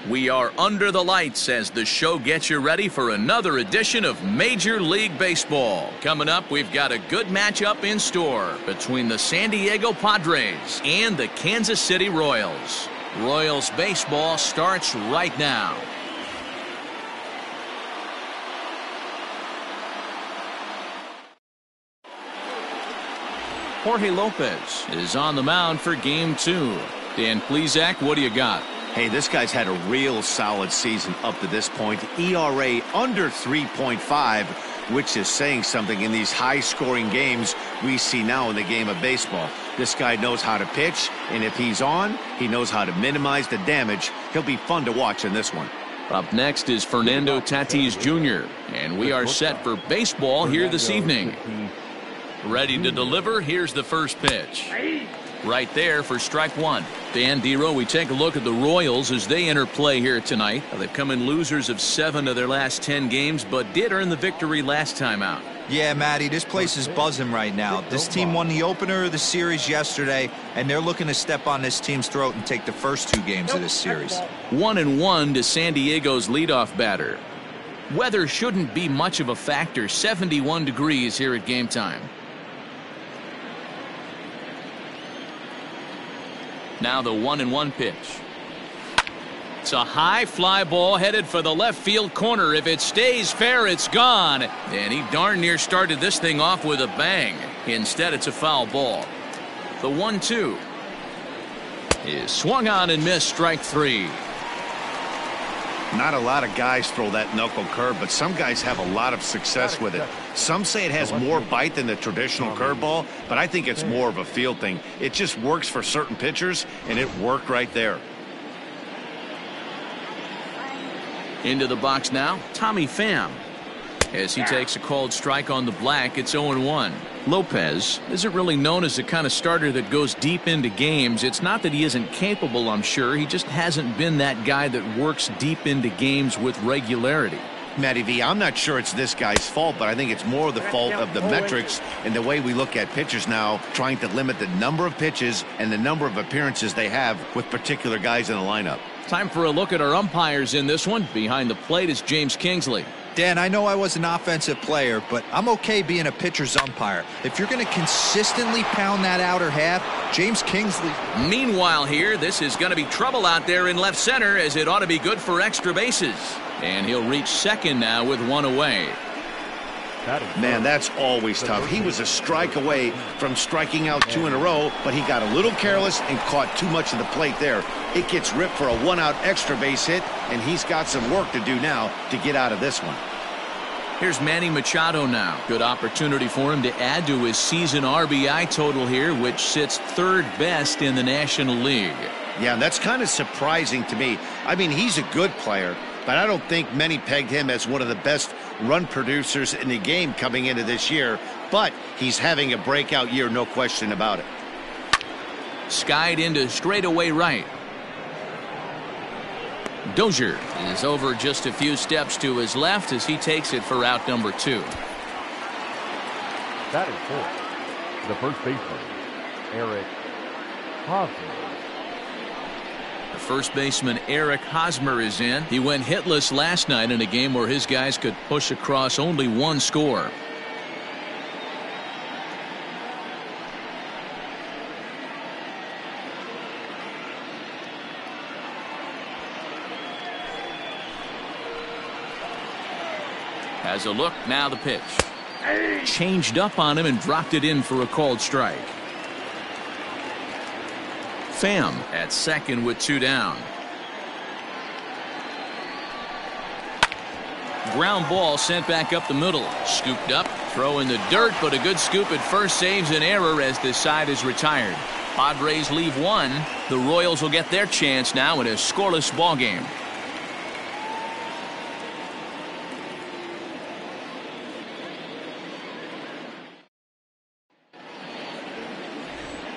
We are under the lights as the show gets you ready for another edition of Major League Baseball. Coming up, we've got a good matchup in store between the San Diego Padres and the Kansas City Royals. Royals baseball starts right now. Jorge Lopez is on the mound for Game 2. Dan Plesac, what do you got? Hey, this guy's had a real solid season up to this point. ERA under 3.5, which is saying something in these high-scoring games we see now in the game of baseball. This guy knows how to pitch, and if he's on, he knows how to minimize the damage. He'll be fun to watch in this one. Up next is Fernando Tatis Jr., and we are set for baseball here this evening. Ready to deliver, here's the first pitch. Right there for strike one. Dan Dero, we take a look at the Royals as they enter play here tonight. They've come in losers of 7 of their last 10 games, but did earn the victory last time out. Yeah, Matty, this place is buzzing right now. This team won the opener of the series yesterday, and they're looking to step on this team's throat and take the first 2 games of this series. 1-1 to San Diego's leadoff batter. Weather shouldn't be much of a factor. 71 degrees here at game time. Now the 1-1 pitch. It's a high fly ball headed for the left field corner. If it stays fair, it's gone. And he darn near started this thing off with a bang. Instead, it's a foul ball. The 1-2 is swung on and missed, strike 3. Not a lot of guys throw that knuckle curve, but some guys have a lot of success with it. Some say it has more bite than the traditional curveball, but I think it's more of a feel thing. It just works for certain pitchers, and it worked right there. Into the box now, Tommy Pham. As he takes a called strike on the black, it's 0-1. Lopez isn't really known as the kind of starter that goes deep into games. It's not that he isn't capable, I'm sure. He just hasn't been that guy that works deep into games with regularity. Matty V, I'm not sure it's this guy's fault, but I think it's more the fault of the metrics and the way we look at pitchers now, trying to limit the number of pitches and the number of appearances they have with particular guys in the lineup. Time for a look at our umpires in this one. Behind the plate is James Kingsley. Dan, I know I was an offensive player, but I'm okay being a pitcher's umpire. If you're going to consistently pound that outer half, James Kingsley. Meanwhile here, this is going to be trouble out there in left center, as it ought to be good for extra bases. And he'll reach second now with 1 away. Man, that's always tough. He was a strike away from striking out 2 in a row, but he got a little careless and caught too much of the plate there. It gets ripped for a 1-out extra base hit, and he's got some work to do now to get out of this one. Here's Manny Machado now. Good opportunity for him to add to his season RBI total here, which sits 3rd best in the National League. Yeah, that's kind of surprising to me. I mean, he's a good player, but I don't think many pegged him as one of the best run producers in the game coming into this year. But he's having a breakout year, no question about it. Skied into straightaway right. Dozier is over just a few steps to his left as he takes it for out number 2. Batting fourth, the first baseman, Eric Hosmer. The first baseman Eric Hosmer is in. He went hitless last night in a game where his guys could push across only 1 score. Has a look, now the pitch. Changed up on him and dropped it in for a called strike. Pham at second with 2 down. Ground ball sent back up the middle. Scooped up, throw in the dirt, but a good scoop at first saves an error as this side is retired. Padres leave 1. The Royals will get their chance now in a scoreless ball game.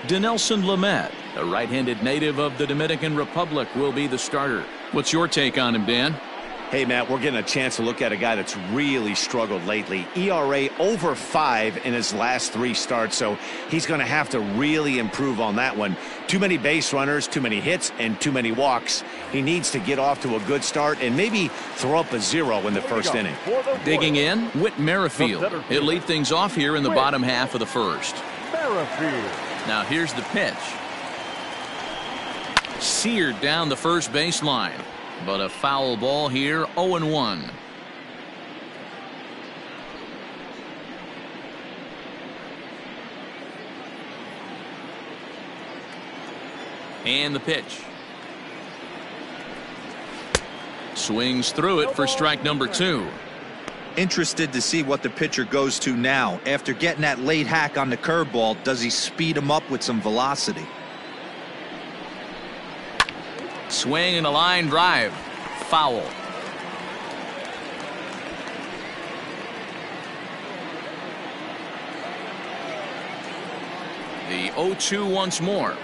Dinelson Lamet, a right-handed native of the Dominican Republic, will be the starter. What's your take on him, Dan? Hey, Matt, we're getting a chance to look at a guy that's really struggled lately. ERA over 5 in his last 3 starts, so he's going to have to really improve on that one. Too many base runners, too many hits, and too many walks. He needs to get off to a good start and maybe throw up a 0 in the first inning. Digging in, Whit Merrifield. He'll lead things off here in the bottom half of the first. Now here's the pitch. Seared down the first baseline. But a foul ball here, 0-1. And the pitch. Swings through it for strike number 2. Interested to see what the pitcher goes to now. After getting that late hack on the curveball, does he speed him up with some velocity? Swing and a line drive. Foul. The 0-2 once more.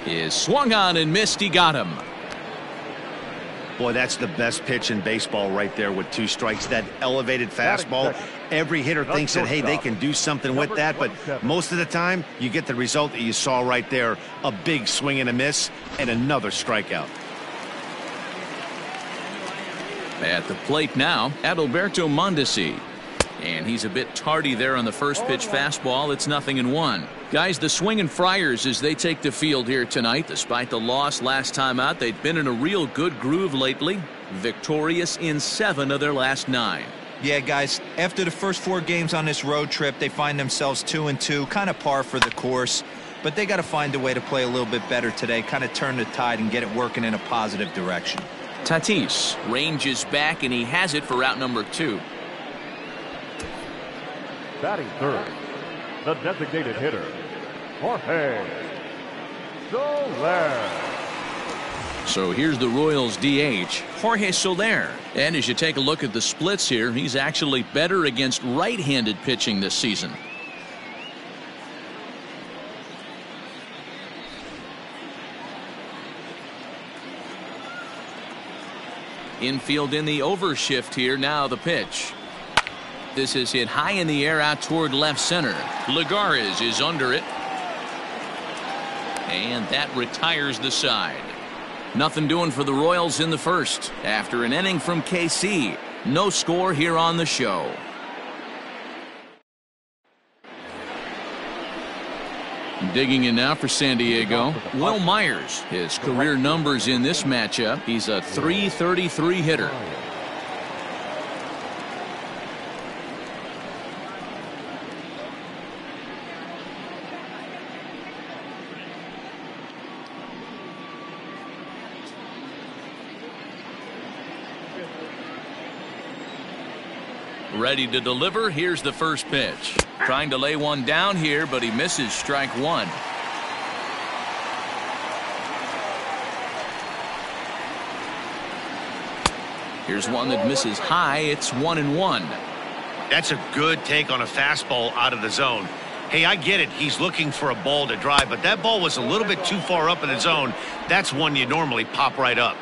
Is swung on and missed. He got him. Boy, that's the best pitch in baseball right there with 2 strikes. That elevated fastball. Every hitter thinks that, hey, they can do something with that, but most of the time you get the result that you saw right there. A big swing and a miss and another strikeout. At the plate now, Adalberto Mondesi. And he's a bit tardy there on the first pitch fastball. It's 0-1. Guys, the Swinging Friars as they take the field here tonight. Despite the loss last time out, they've been in a real good groove lately. Victorious in 7 of their last 9. Yeah, guys, after the first 4 games on this road trip, they find themselves 2-2, kind of par for the course. But they got to find a way to play a little bit better today, kind of turn the tide and get it working in a positive direction. Tatis ranges back, and he has it for out number 2. Batting third, the designated hitter, Jorge Soler. So here's the Royals DH, Jorge Soler. And as you take a look at the splits here, he's actually better against right-handed pitching this season. Infield in the overshift here. Now the pitch. This is hit high in the air out toward left center. Lagares is under it. And that retires the side. Nothing doing for the Royals in the first. After an inning from KC. No score here on the show. Digging in now for San Diego, Will Myers. His career numbers in this matchup. He's a .333 hitter. Ready to deliver. Here's the first pitch. Trying to lay one down here, but he misses strike 1. Here's one that misses high. It's 1-1. That's a good take on a fastball out of the zone. Hey, I get it. He's looking for a ball to drive, but that ball was a little bit too far up in the zone. That's one you normally pop right up.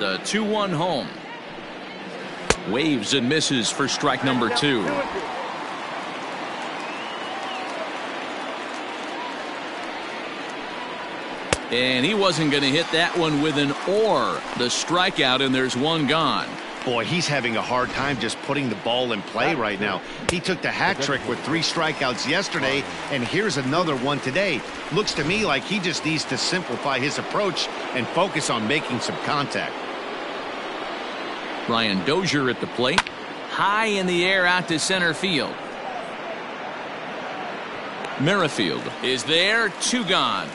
The 2-1 home. Waves and misses for strike number 2. And he wasn't going to hit that one with an or. The strikeout, and there's one gone. Boy, he's having a hard time just putting the ball in play right now. He took the hat trick with 3 strikeouts yesterday, and here's another one today. Looks to me like he just needs to simplify his approach and focus on making some contact. Brian Dozier at the plate. High in the air out to center field. Merrifield is there. 2 gone.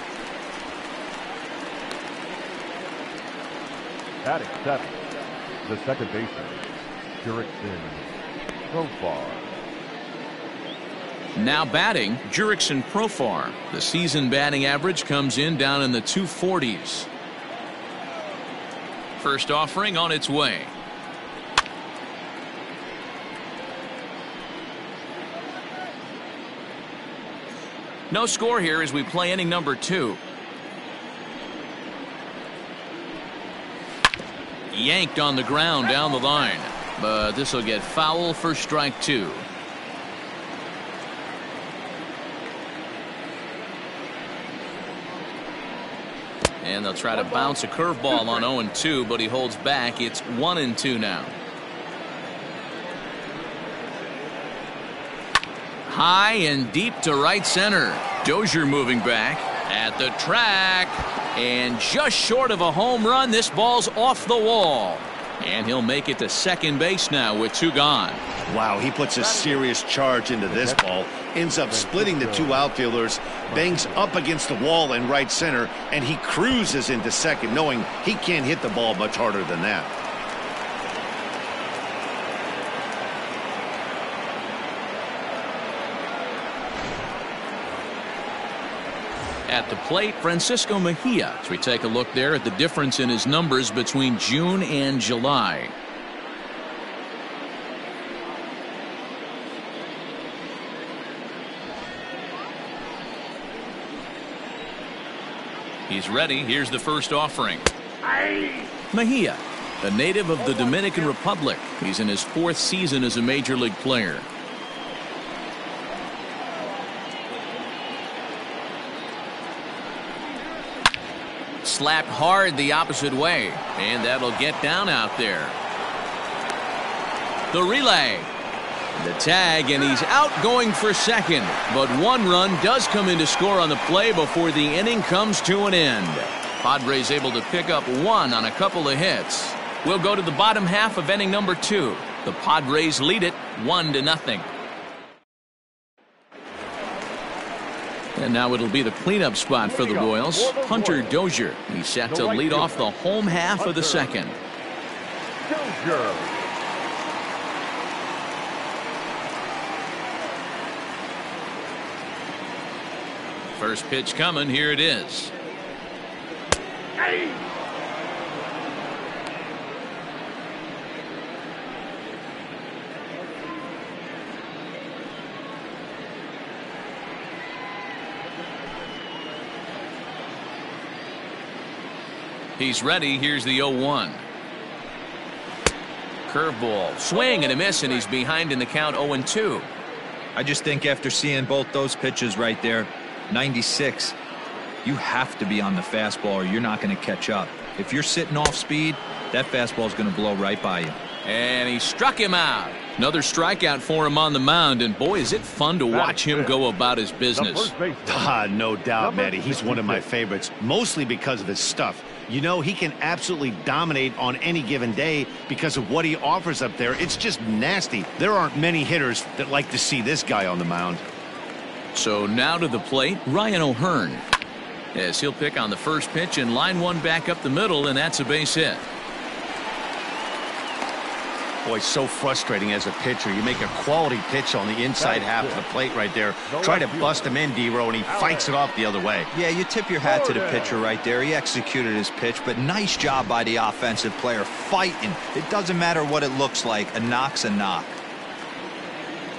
Batting 7, the second baseman, Jurickson Profar. Now batting, Jurickson Profar. The season batting average comes in down in the 240s. First offering on its way. No score here as we play inning number 2. Yanked on the ground down the line, but this will get foul for strike 2. And they'll try to bounce a curveball on 0-2, but he holds back. It's 1-2 now. High and deep to right center. Dozier moving back at the track, and just short of a home run. This ball's off the wall, and he'll make it to second base now with 2 gone. Wow, he puts a serious charge into this ball, ends up splitting the 2 outfielders, bangs up against the wall in right center, and he cruises into second, knowing he can't hit the ball much harder than that. At the plate, Francisco Mejia. As we take a look there at the difference in his numbers between June and July. He's ready. Here's the first offering. Mejia, a native of the Dominican Republic. He's in his 4th season as a major league player. Slapped hard the opposite way, and that'll get down out there. The relay. The tag, and he's out going for second. But 1 run does come in to score on the play before the inning comes to an end. Padres able to pick up 1 on a couple of hits. We'll go to the bottom half of inning number 2. The Padres lead it 1-0. And now it'll be the cleanup spot for the Royals. Hunter Dozier. He's set to lead off the home half of the second. Dozier. First pitch coming. Here it is. He's ready. Here's the 0-1. Curveball. Swing and a miss, and he's behind in the count 0-2. I just think after seeing both those pitches right there, 96, you have to be on the fastball or you're not going to catch up. If you're sitting off speed, that fastball is going to blow right by you. And he struck him out. Another strikeout for him on the mound, and boy, is it fun to watch him go about his business. No doubt, Matty. He's one of my favorites, mostly because of his stuff. You know, he can absolutely dominate on any given day because of what he offers up there. It's just nasty. There aren't many hitters that like to see this guy on the mound. So now to the plate, Ryan O'Hearn. As he'll pick on the first pitch and line 1 back up the middle, and that's a base hit. Boy, so frustrating as a pitcher. You make a quality pitch on the inside half of the plate right there. Try to bust him in, D-Row, and he fights it off the other way. Yeah, you tip your hat to the pitcher right there. He executed his pitch, but nice job by the offensive player fighting. It doesn't matter what it looks like. A knock's a knock.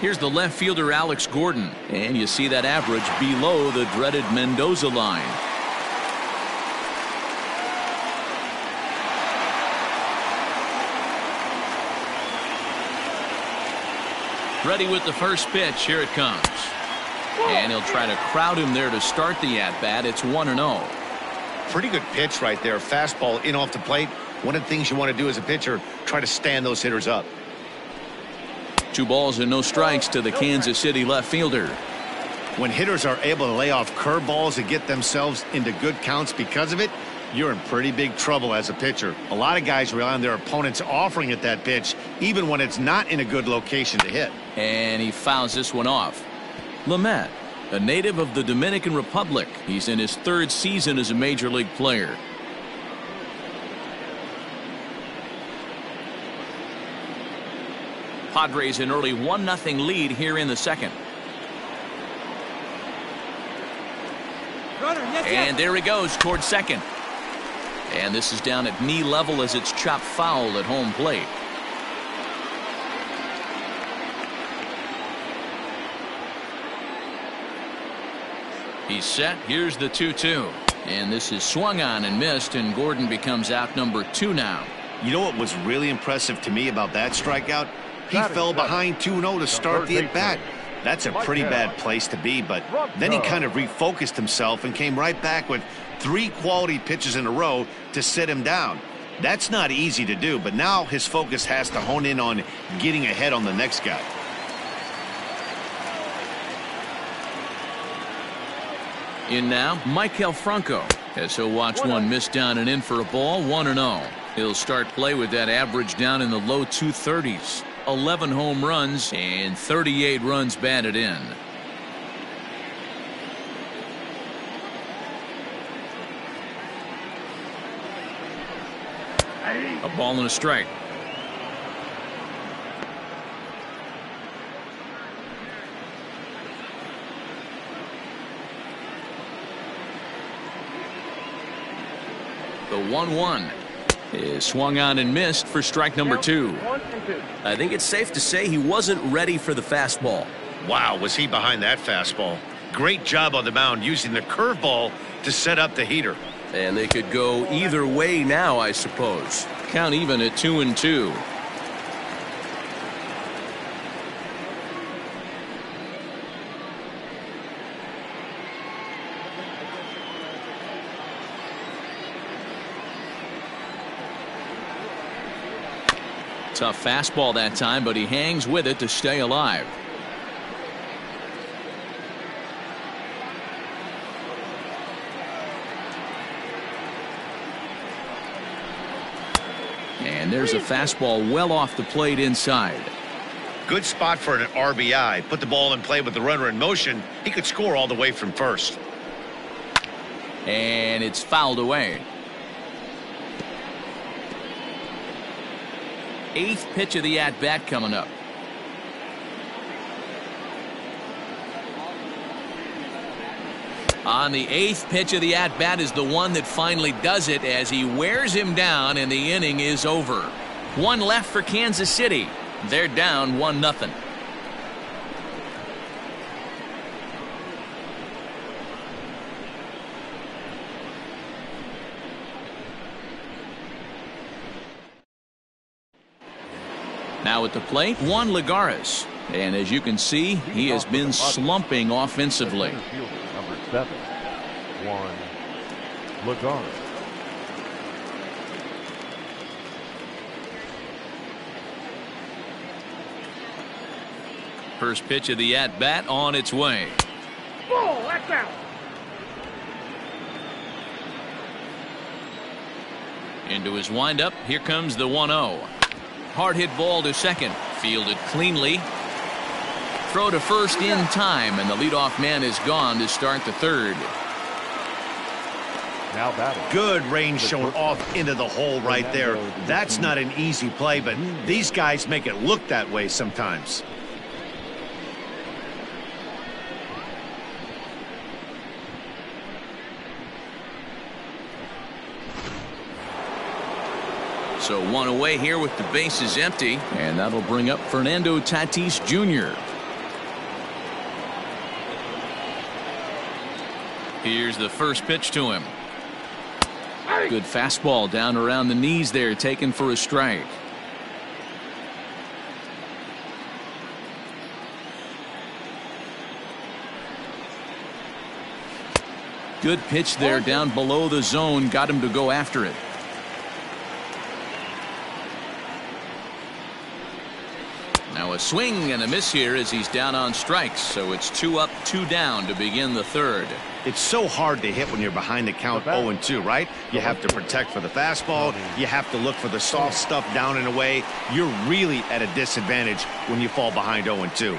Here's the left fielder, Alex Gordon. And you see that average below the dreaded Mendoza line. Ready with the first pitch. Here it comes. And he'll try to crowd him there to start the at-bat. It's 1-0. Pretty good pitch right there. Fastball in off the plate. One of the things you want to do as a pitcher, try to stand those hitters up. 2 balls and no strikes to the Kansas City left fielder. When hitters are able to lay off curveballs and get themselves into good counts because of it, you're in pretty big trouble as a pitcher. A lot of guys rely on their opponents offering at that pitch, even when it's not in a good location to hit. And he fouls this one off. Lamet, a native of the Dominican Republic. He's in his 3rd season as a major league player. Padres an early 1-0 lead here in the second. And there he goes towards second. And this is down at knee level as it's chopped foul at home plate. He's set. Here's the 2-2. And this is swung on and missed, and Gordon becomes out number 2 now. You know what was really impressive to me about that strikeout? He fell behind 2-0 to start the at-bat. That's a pretty bad place to be, but then he kind of refocused himself and came right back with 3 quality pitches in a row to sit him down. That's not easy to do, but now his focus has to hone in on getting ahead on the next guy. In now, Maikel Franco, as he'll watch one miss down and in for a ball, 1-0. He'll start play with that average down in the low 230s. 11 home runs and 38 runs batted in. A ball and a strike. The 1-1 is swung on and missed for strike number 2. I think it's safe to say he wasn't ready for the fastball. Wow, was he behind that fastball. Great job on the mound using the curveball to set up the heater. And they could go either way now, I suppose. Count even at 2-2. Tough fastball that time, but he hangs with it to stay alive. And there's a fastball well off the plate inside. Good spot for an RBI. Put the ball in play with the runner in motion. He could score all the way from first. And it's fouled away. 8th pitch of the at-bat coming up. On the 8th pitch of the at-bat is the one that finally does it as he wears him down and the inning is over. 1 left for Kansas City. They're down 1-0. Now at the plate, Juan Lagares. And as you can see, he has been slumping offensively. Number 7, Juan Lagares. First pitch of the at-bat on its way. Ball, that's out. Into his windup, here comes the 1-0. Hard hit ball to second, fielded cleanly. Throw to first in time, and the leadoff man is gone to start the 3rd. Now batting. Good range shown off into the hole right there. That's not an easy play, but these guys make it look that way sometimes. So 1 away here with the bases empty, and that'll bring up Fernando Tatis Jr. Here's the first pitch to him. Good fastball down around the knees there, taken for a strike. Good pitch there down below the zone, got him to go after it. Now a swing and a miss here as he's down on strikes, so it's 2 up, 2 down to begin the 3rd. It's so hard to hit when you're behind the count 0-2, right? You have to protect for the fastball. You have to look for the soft stuff down and away. You're really at a disadvantage when you fall behind 0-2.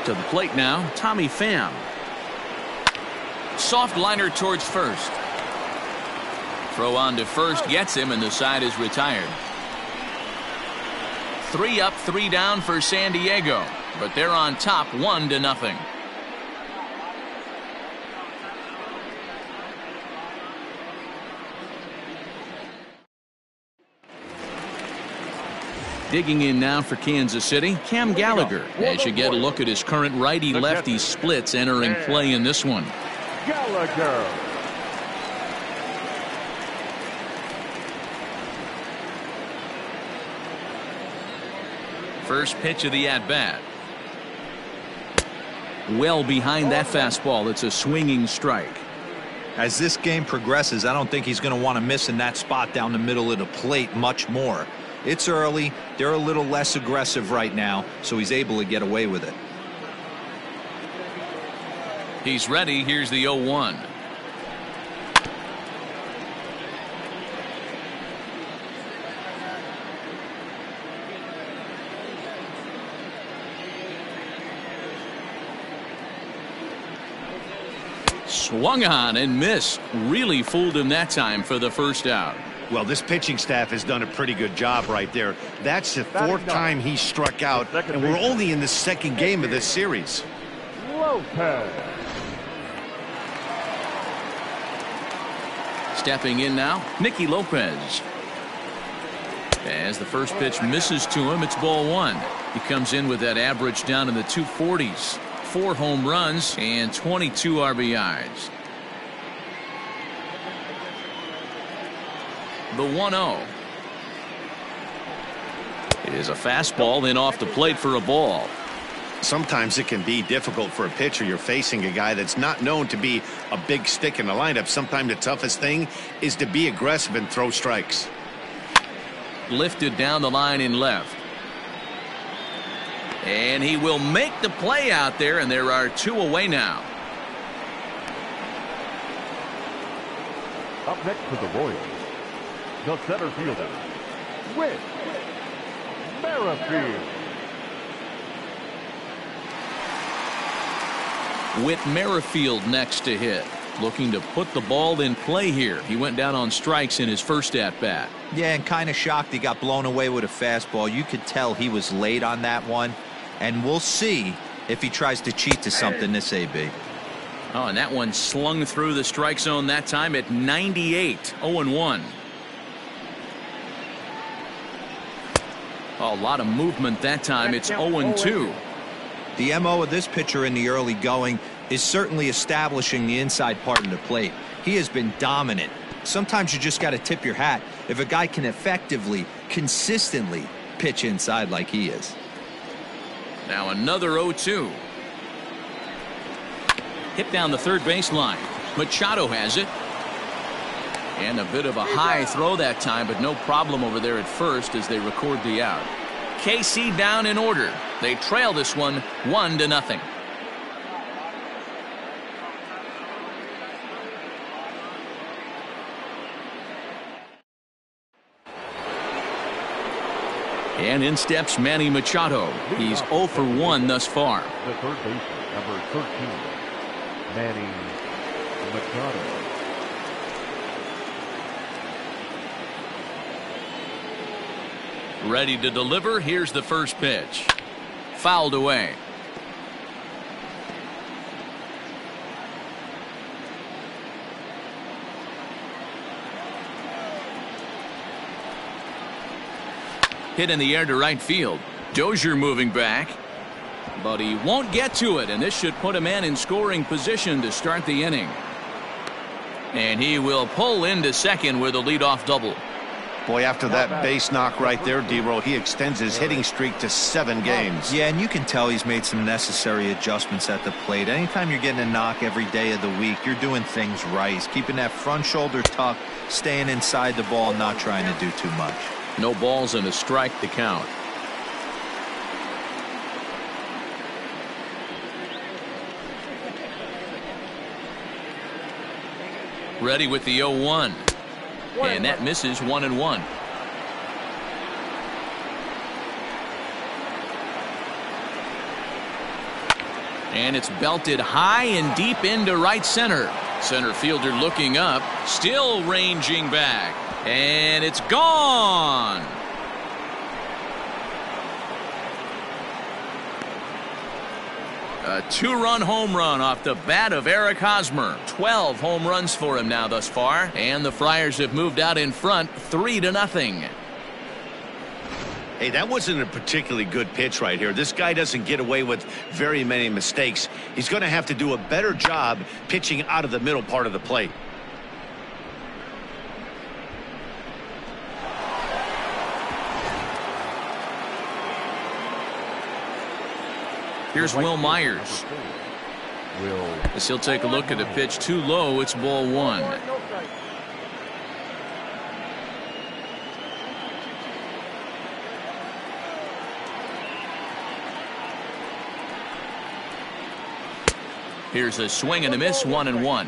To the plate now, Tommy Pham. Soft liner towards first. Throw on to first gets him, and the side is retired. 3 up, 3 down for San Diego, but they're on top 1-0. Digging in now for Kansas City, Cam Gallagher. As you get a look at his current righty-lefty splits entering play in this one. Gallagher. First pitch of the at-bat. Well behind that fastball. It's a swinging strike. As this game progresses, I don't think he's going to want to miss in that spot down the middle of the plate much more. It's early. They're a little less aggressive right now, so he's able to get away with it. He's ready. Here's the 0-1. Swung on and missed. Really fooled him that time for the first out. Well, this pitching staff has done a pretty good job right there. That's the fourth time he struck out, and we're only in the second game of this series. Lopez. Stepping in now, Nicky Lopez. As the first pitch misses to him, it's ball one. He comes in with that average down in the 240s. 4 home runs and 22 RBIs. The 1-0 is a fastball, then off the plate for a ball. Sometimes it can be difficult for a pitcher. You're facing a guy that's not known to be a big stick in the lineup. Sometimes the toughest thing is to be aggressive and throw strikes. Lifted down the line in left. And he will make the play out there, and there are 2 away now. Up next for the Royals, the center fielder, Whit Merrifield. Whit Merrifield next to hit. Looking to put the ball in play here. He went down on strikes in his first at-bat. Yeah, and kind of shocked he got blown away with a fastball. You could tell he was late on that one. And we'll see if he tries to cheat to something this AB. Oh, and that one slung through the strike zone that time at 98. 0-1. Oh, a lot of movement that time. It's 0-2. The MO of this pitcher in the early going is certainly establishing the inside part of the plate. He has been dominant. Sometimes you just got to tip your hat if a guy can effectively, consistently pitch inside like he is. Now another 0-2. Hit down the third baseline. Machado has it. And a bit of a high throw that time, but no problem over there at first as they record the out. KC down in order. They trail this one 1-0. And in steps Manny Machado. He's 0 for 1 thus far. The third baseman, number 13, Manny Machado. Ready to deliver. Here's the first pitch. Fouled away. Hit in the air to right field. Dozier moving back. But he won't get to it, and this should put a man in scoring position to start the inning. And he will pull into second with a leadoff double. Boy, after that base knock right there, D-Roll, he extends his hitting streak to 7 games. Yeah, and you can tell he's made some necessary adjustments at the plate. Anytime you're getting a knock every day of the week, you're doing things right. He's keeping that front shoulder tucked, staying inside the ball, not trying to do too much. No balls and a strike to count. Ready with the 0-1. And that misses 1-1. And it's belted high and deep into right center. Center fielder looking up, still ranging back. And it's gone. A 2-run home run off the bat of Eric Hosmer. 12 home runs for him now thus far. And the Friars have moved out in front 3-0. Hey, that wasn't a particularly good pitch right here. This guy doesn't get away with very many mistakes. He's going to have to do a better job pitching out of the middle part of the plate. Here's Will Myers. As he'll take a look at a pitch too low, it's ball one. Here's a swing and a miss, 1-1.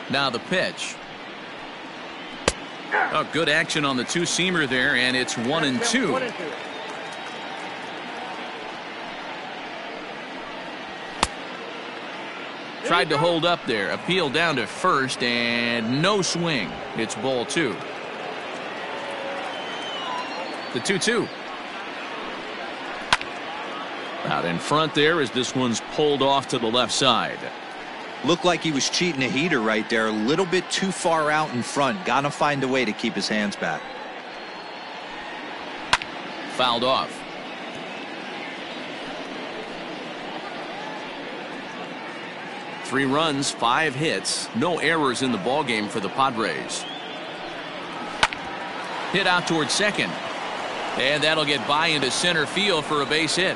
Now the pitch. Oh, good action on the two-seamer there, and it's 1-2. Tried to hold up there. Appeal down to first, and no swing. It's ball two. The 2-2. Out in front there as this one's pulled off to the left side. Looked like he was cheating a heater right there. A little bit too far out in front. Got to find a way to keep his hands back. Fouled off. Three runs, 5 hits, no errors in the ballgame for the Padres. Hit out towards second. And that'll get by into center field for a base hit.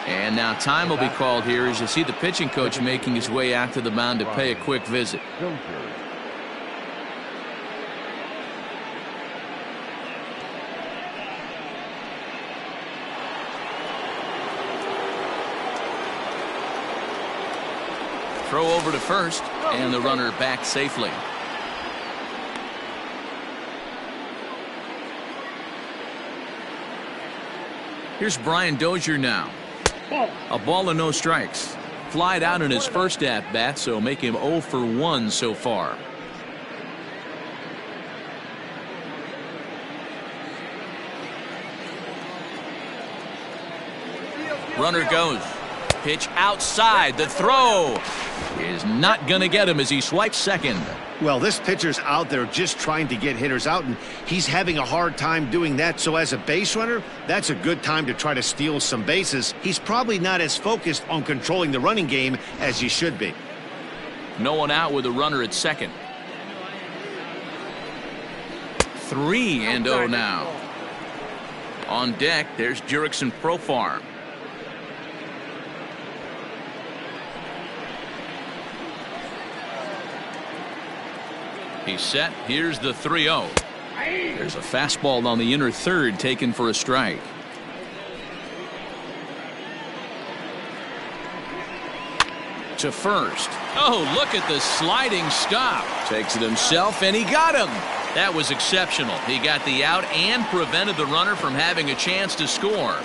And now time will be called here as you see the pitching coach making his way out to the mound to pay a quick visit. Throw over to first, and the runner back safely. Here's Brian Dozier now. A ball and no strikes. Flied out in his first at-bat, so make him 0 for 1 so far. Runner goes. Pitch outside. The throw is not going to get him as he swipes second. Well, this pitcher's out there just trying to get hitters out, and he's having a hard time doing that. So as a base runner, that's a good time to try to steal some bases. He's probably not as focused on controlling the running game as he should be. No one out with a runner at second. 3-0 now. On deck, there's Jurickson Profar. He's set. Here's the 3-0. There's a fastball on the inner third taken for a strike. To first. Oh, look at the sliding stop. Takes it himself, and he got him. That was exceptional. He got the out and prevented the runner from having a chance to score.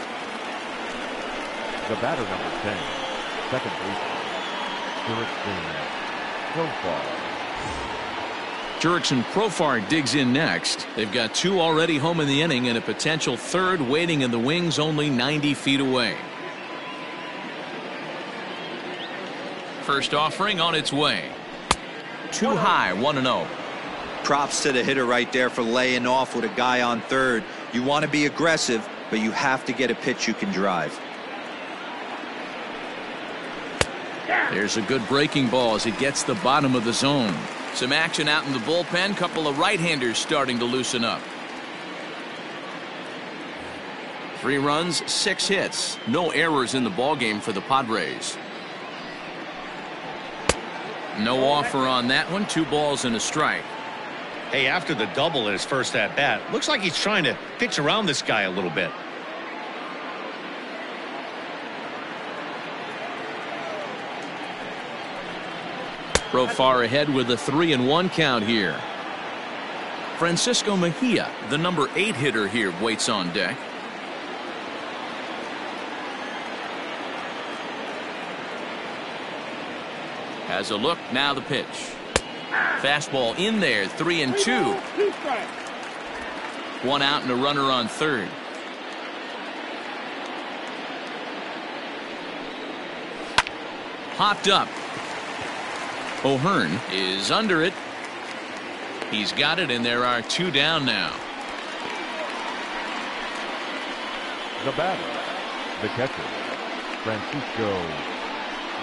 The batter, number 10, second baseman, Jurickson Profar. Jurickson Profar digs in next. They've got 2 already home in the inning and a potential third waiting in the wings only 90 feet away. First offering on its way. Too high, 1-0. Props to the hitter right there for laying off with a guy on third. You want to be aggressive, but you have to get a pitch you can drive. There's a good breaking ball as it gets the bottom of the zone. Some action out in the bullpen. Couple of right-handers starting to loosen up. 3 runs, 6 hits. No errors in the ballgame for the Padres. No offer on that one. 2 balls and a strike. Hey, after the double in his first at-bat, looks like he's trying to pitch around this guy a little bit. Profar ahead with a 3-1 count here. Francisco Mejia, the number 8 hitter here, waits on deck. Has a look, now the pitch. Fastball in there, 3-2. 1 out and a runner on third. Popped up. O'Hearn is under it. He's got it, and there are 2 down now. The batter, the catcher, Francisco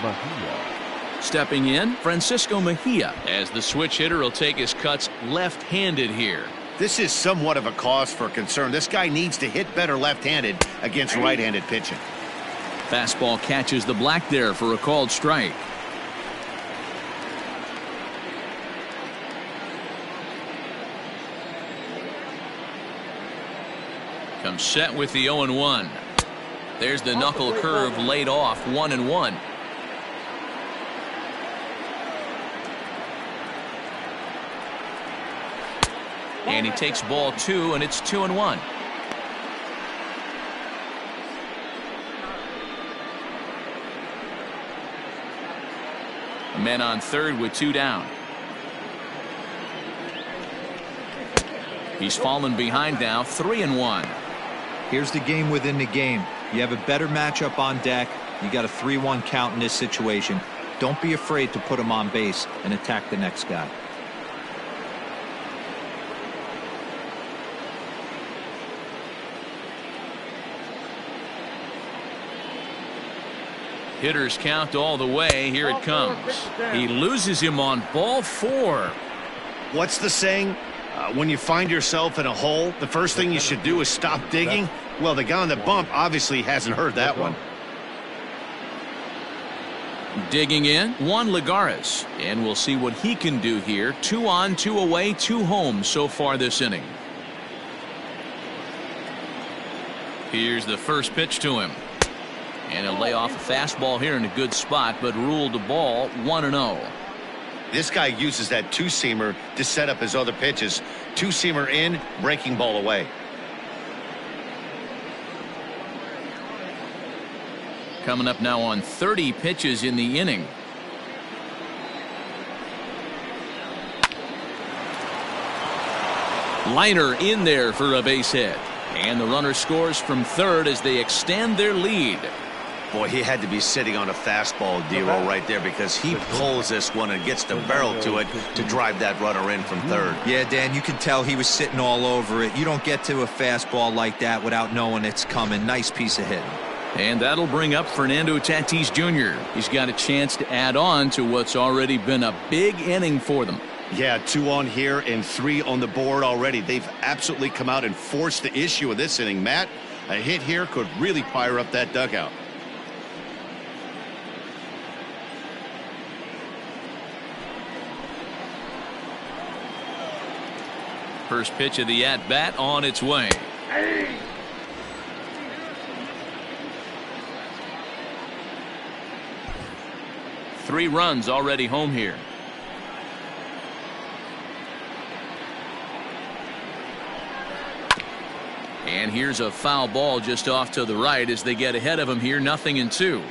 Mejia. Stepping in, Francisco Mejia, as the switch hitter will take his cuts left-handed here. This is somewhat of a cause for concern. This guy needs to hit better left-handed against right-handed pitching. Fastball catches the black there for a called strike. Comes set with the 0-1. There's the knuckle curve laid off, 1-1. And he takes ball 2, and it's 2-1. Men on third with 2 down. He's fallen behind now, 3-1. Here's the game within the game. You have a better matchup on deck. You got a 3-1 count in this situation. Don't be afraid to put him on base and attack the next guy. Hitters count all the way. Here it comes. He loses him on ball 4. What's the saying? When you find yourself in a hole, the first thing you should do is stop digging. Well, the guy on the bump obviously hasn't heard that one. Digging in, Juan Lagares. And we'll see what he can do here. 2 on, 2 away, 2 home so far this inning. Here's the first pitch to him. And he'll lay off a fastball here in a good spot, but ruled the ball 1-0. This guy uses that 2-seamer to set up his other pitches. 2-seamer in, breaking ball away. Coming up now on 30 pitches in the inning. Liner in there for a base hit. And the runner scores from third as they extend their lead. Boy, he had to be sitting on a fastball, Dero, right there, because he pulls this one and gets the barrel to it to drive that runner in from third. Yeah, Dan, you can tell he was sitting all over it. You don't get to a fastball like that without knowing it's coming. Nice piece of hitting. And that'll bring up Fernando Tatis Jr. He's got a chance to add on to what's already been a big inning for them. Yeah, 2 on here and 3 on the board already. They've absolutely come out and forced the issue of this inning. Matt, a hit here could really fire up that dugout. First pitch of the at-bat on its way. Three runs already home here. And here's a foul ball just off to the right as they get ahead of him here, 0-2.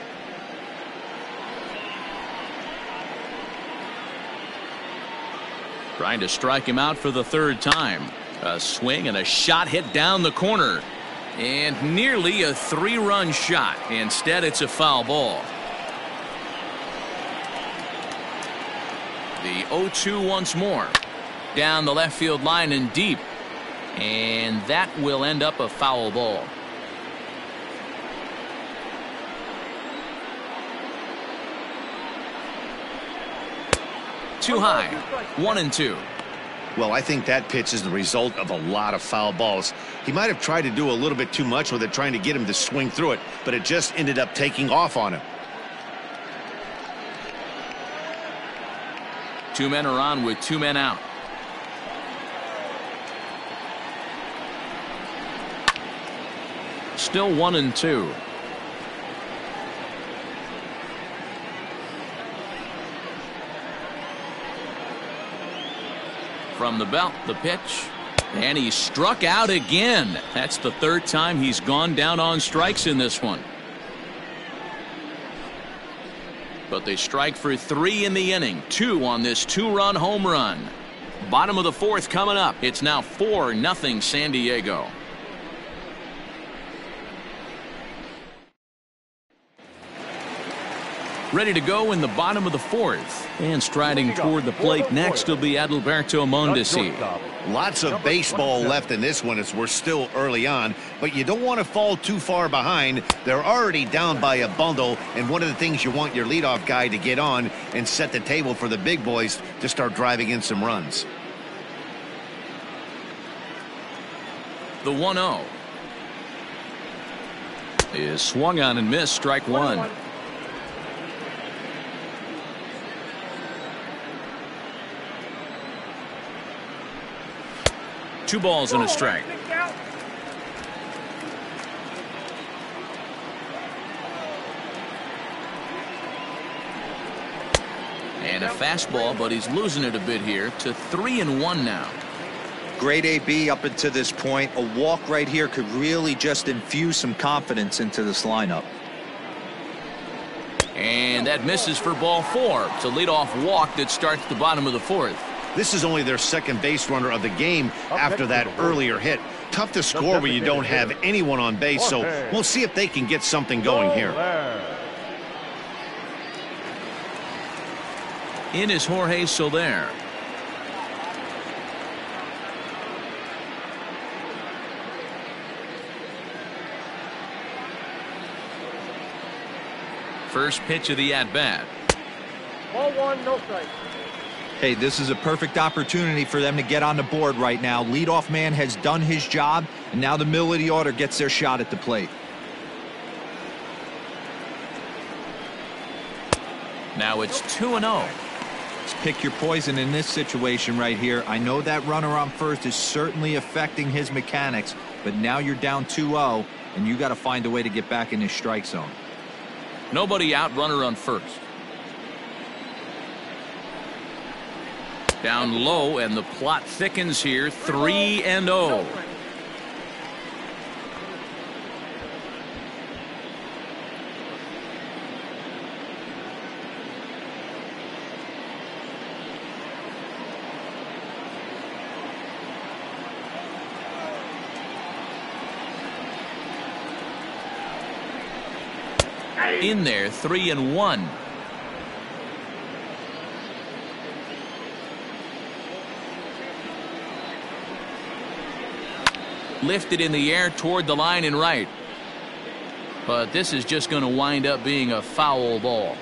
Trying to strike him out for the third time. A swing and a shot hit down the corner. And nearly a 3-run shot. Instead, it's a foul ball. The 0-2 once more. Down the left field line and deep. And that will end up a foul ball. Too high. 1-2. Well, I think that pitch is the result of a lot of foul balls. He might have tried to do a little bit too much with it, trying to get him to swing through it, but it just ended up taking off on him. 2 men are on with 2 men out. Still 1-2. From the belt, the pitch. And he struck out again. That's the third time he's gone down on strikes in this one. But they strike for 3 in the inning. 2 on this 2-run home run. Bottom of the 4th coming up. It's now 4-0 San Diego. Ready to go in the bottom of the fourth. And striding toward the plate next will be Adalberto Mondesi. Lots of baseball left in this one as we're still early on, but you don't want to fall too far behind. They're already down by a bundle, and one of the things you want your leadoff guy to get on and set the table for the big boys to start driving in some runs. The 1-0 is swung on and missed, strike one. Two balls and a strike. And a fastball, but he's losing it a bit here to 3-1 now. Great AB up until this point. A walk right here could really just infuse some confidence into this lineup. And that misses for ball four. It's a leadoff walk that starts the bottom of the fourth. This is only their second base runner of the game after that earlier hit. Tough to score when you don't have anyone on base, so we'll see if they can get something going here. In is Jorge Soler. First pitch of the at-bat. Ball one, no strike. Hey, this is a perfect opportunity for them to get on the board right now. Leadoff man has done his job, and now the middle of the order gets their shot at the plate. Now it's 2-0. Let's pick your poison in this situation right here. I know that runner on first is certainly affecting his mechanics, but now you're down 2-0, and you got to find a way to get back in his strike zone. Nobody out, runner on first. Down low, and the plot thickens here. 3-0. In there, 3-1. Lifted in the air toward the line and right. But this is just going to wind up being a foul ball.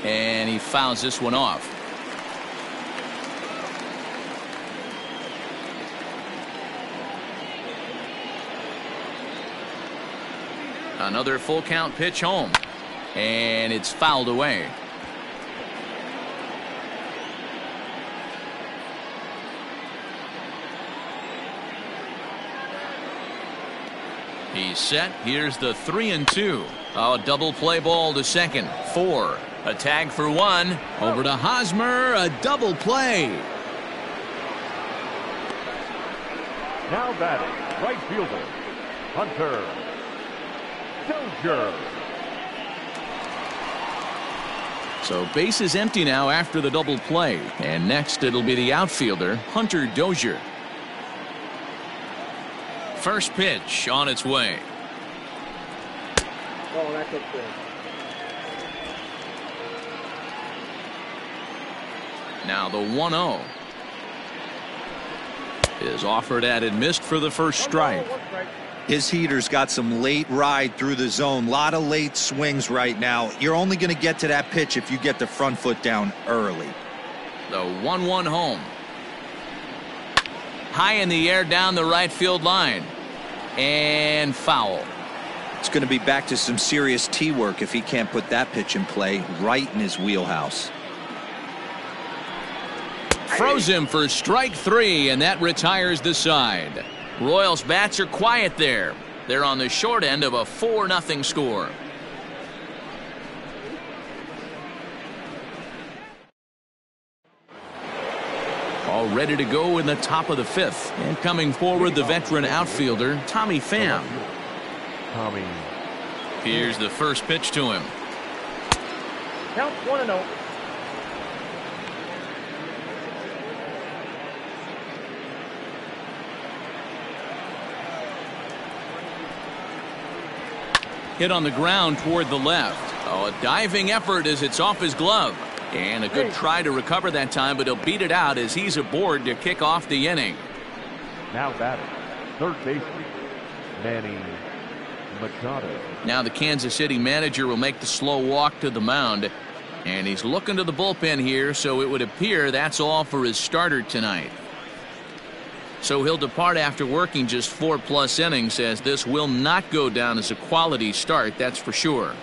And he fouls this one off. Another full count pitch home. And it's fouled away. He's set. Here's the 3-2. A double play ball to second. 4. A tag for 1. Over to Hosmer. A double play. Now batting, right fielder, Hunter Dozier. So base is empty now after the double play. And next it'll be the outfielder, Hunter Dozier. First pitch on its way. Oh, that's good. Now the 1-0 is offered at and missed for the first strike. His heater's got some late ride through the zone. A lot of late swings right now. You're only going to get to that pitch if you get the front foot down early. The 1-1 home. High in the air down the right field line. And foul. It's going to be back to some serious tee work if he can't put that pitch in play right in his wheelhouse. Froze him for strike 3, and that retires the side. Royals bats are quiet there. They're on the short end of a 4-0 score. All ready to go in the top of the 5th. And coming forward, the veteran outfielder, Tommy Pham. Tommy. Here's the first pitch to him. Count 1-0. Hit on the ground toward the left. Oh, a diving effort as it's off his glove. And a good try to recover that time, but he'll beat it out as he's aboard to kick off the inning. Now batting, third baseman, Manny Machado. Now the Kansas City manager will make the slow walk to the mound. And he's looking to the bullpen here, so it would appear that's all for his starter tonight. So he'll depart after working just 4+ innings, as this will not go down as a quality start, that's for sure.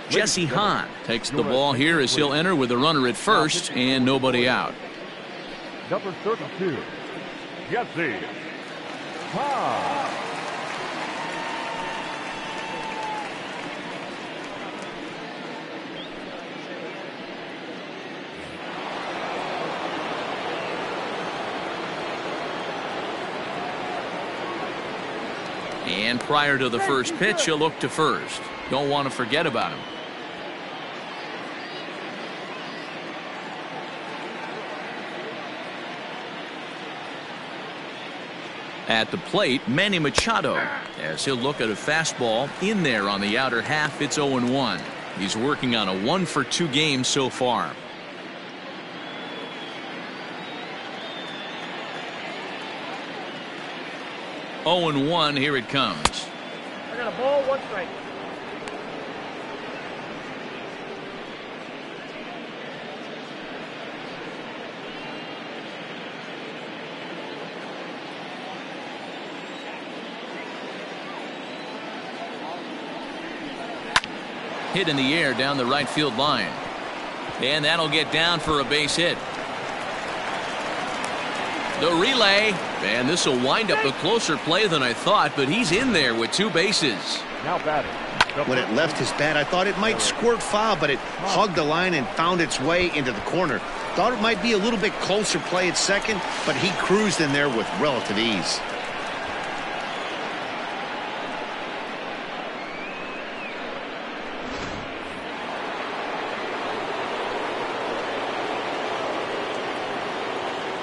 Jesse Hahn takes the ball here as he'll enter with a runner at first and nobody out. Number 32, Jesse Hahn. And prior to the first pitch, he'll look to first. Don't want to forget about him. At the plate, Manny Machado, as he'll look at a fastball in there on the outer half. It's 0-1. He's working on a 1-for-2 game so far. Oh, 0-1, here it comes. I got a ball, 1 strike. Hit in the air down the right field line. And that'll get down for a base hit. The relay, and this will wind up a closer play than I thought, but he's in there with 2 bases. Now batting. When it left his bat, I thought it might squirt foul, but it hugged the line and found its way into the corner. Thought it might be a little bit closer play at second, but he cruised in there with relative ease.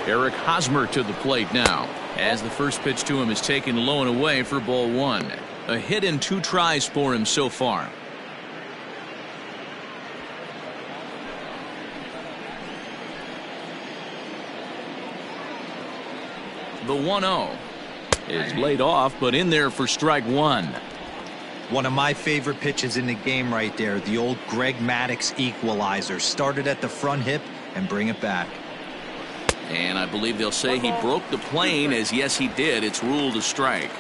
Eric Hosmer to the plate now, as the first pitch to him is taken low and away for ball 1. A hit in 2 tries for him so far. The 1-0 is laid off, but in there for strike 1. One of my favorite pitches in the game right there, the old Greg Maddux equalizer. Started at the front hip and bring it back. And I believe they'll say he broke the plane, as yes he did. It's ruled a strike.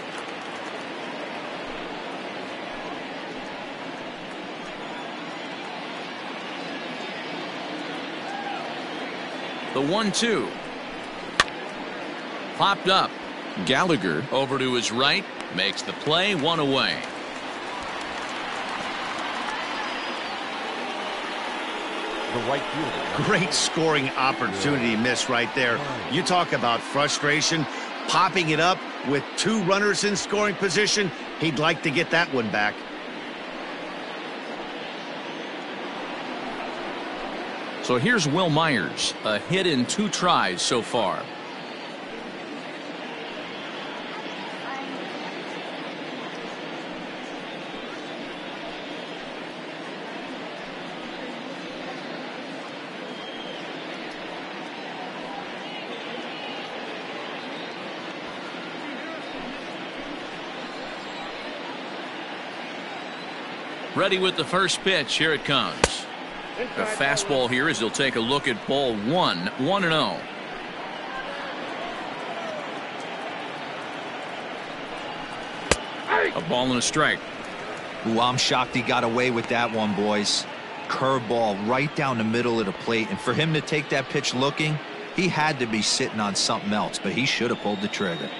The 1-2 popped up. Gallagher over to his right, makes the play, 1 away. The right fielder. Great scoring opportunity missed right there. You talk about frustration, popping it up with 2 runners in scoring position. He'd like to get that one back. So here's Will Myers, a hit in 2 tries so far. Ready with the first pitch. Here it comes. A fastball here as he'll take a look at ball 1. 1-0. A ball and a strike. Ooh, I'm shocked he got away with that one, boys. Curveball right down the middle of the plate, and for him to take that pitch looking, he had to be sitting on something else, but he should have pulled the trigger.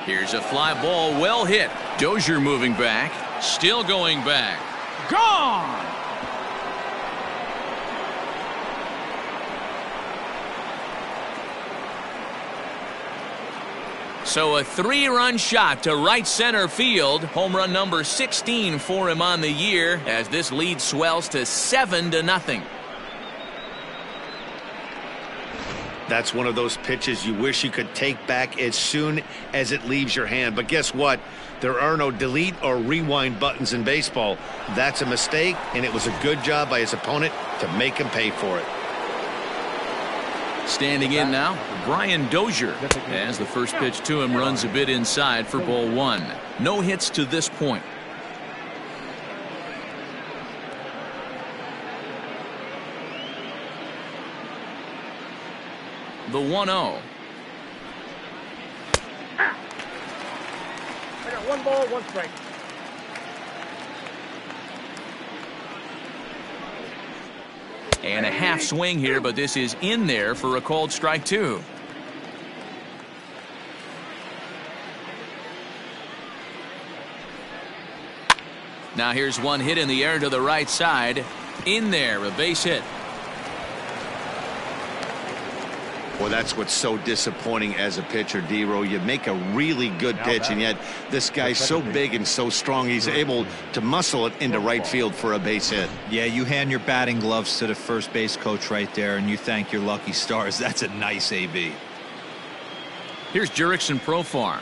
Here's a fly ball, well hit. Dozier moving back, still going back. Gone! So a 3-run shot to right center field. Home run number 16 for him on the year, as this lead swells to 7-0. That's one of those pitches you wish you could take back as soon as it leaves your hand. But guess what? There are no delete or rewind buttons in baseball. That's a mistake, and it was a good job by his opponent to make him pay for it. Standing in now, Brian Dozier, as the first pitch to him runs a bit inside for ball 1. No hits to this point. The 1-0. I got 1 ball, 1 strike. And a half swing here, but this is in there for a called strike 2. Now here's one hit in the air to the right side. In there, a base hit. Well, that's what's so disappointing as a pitcher, D-Row. You make a really good pitch, and yet this guy's so big and so strong, he's able to muscle it into right field for a base hit. Yeah, you hand your batting gloves to the first base coach right there, and you thank your lucky stars. That's a nice AB. Here's Jurickson Profar.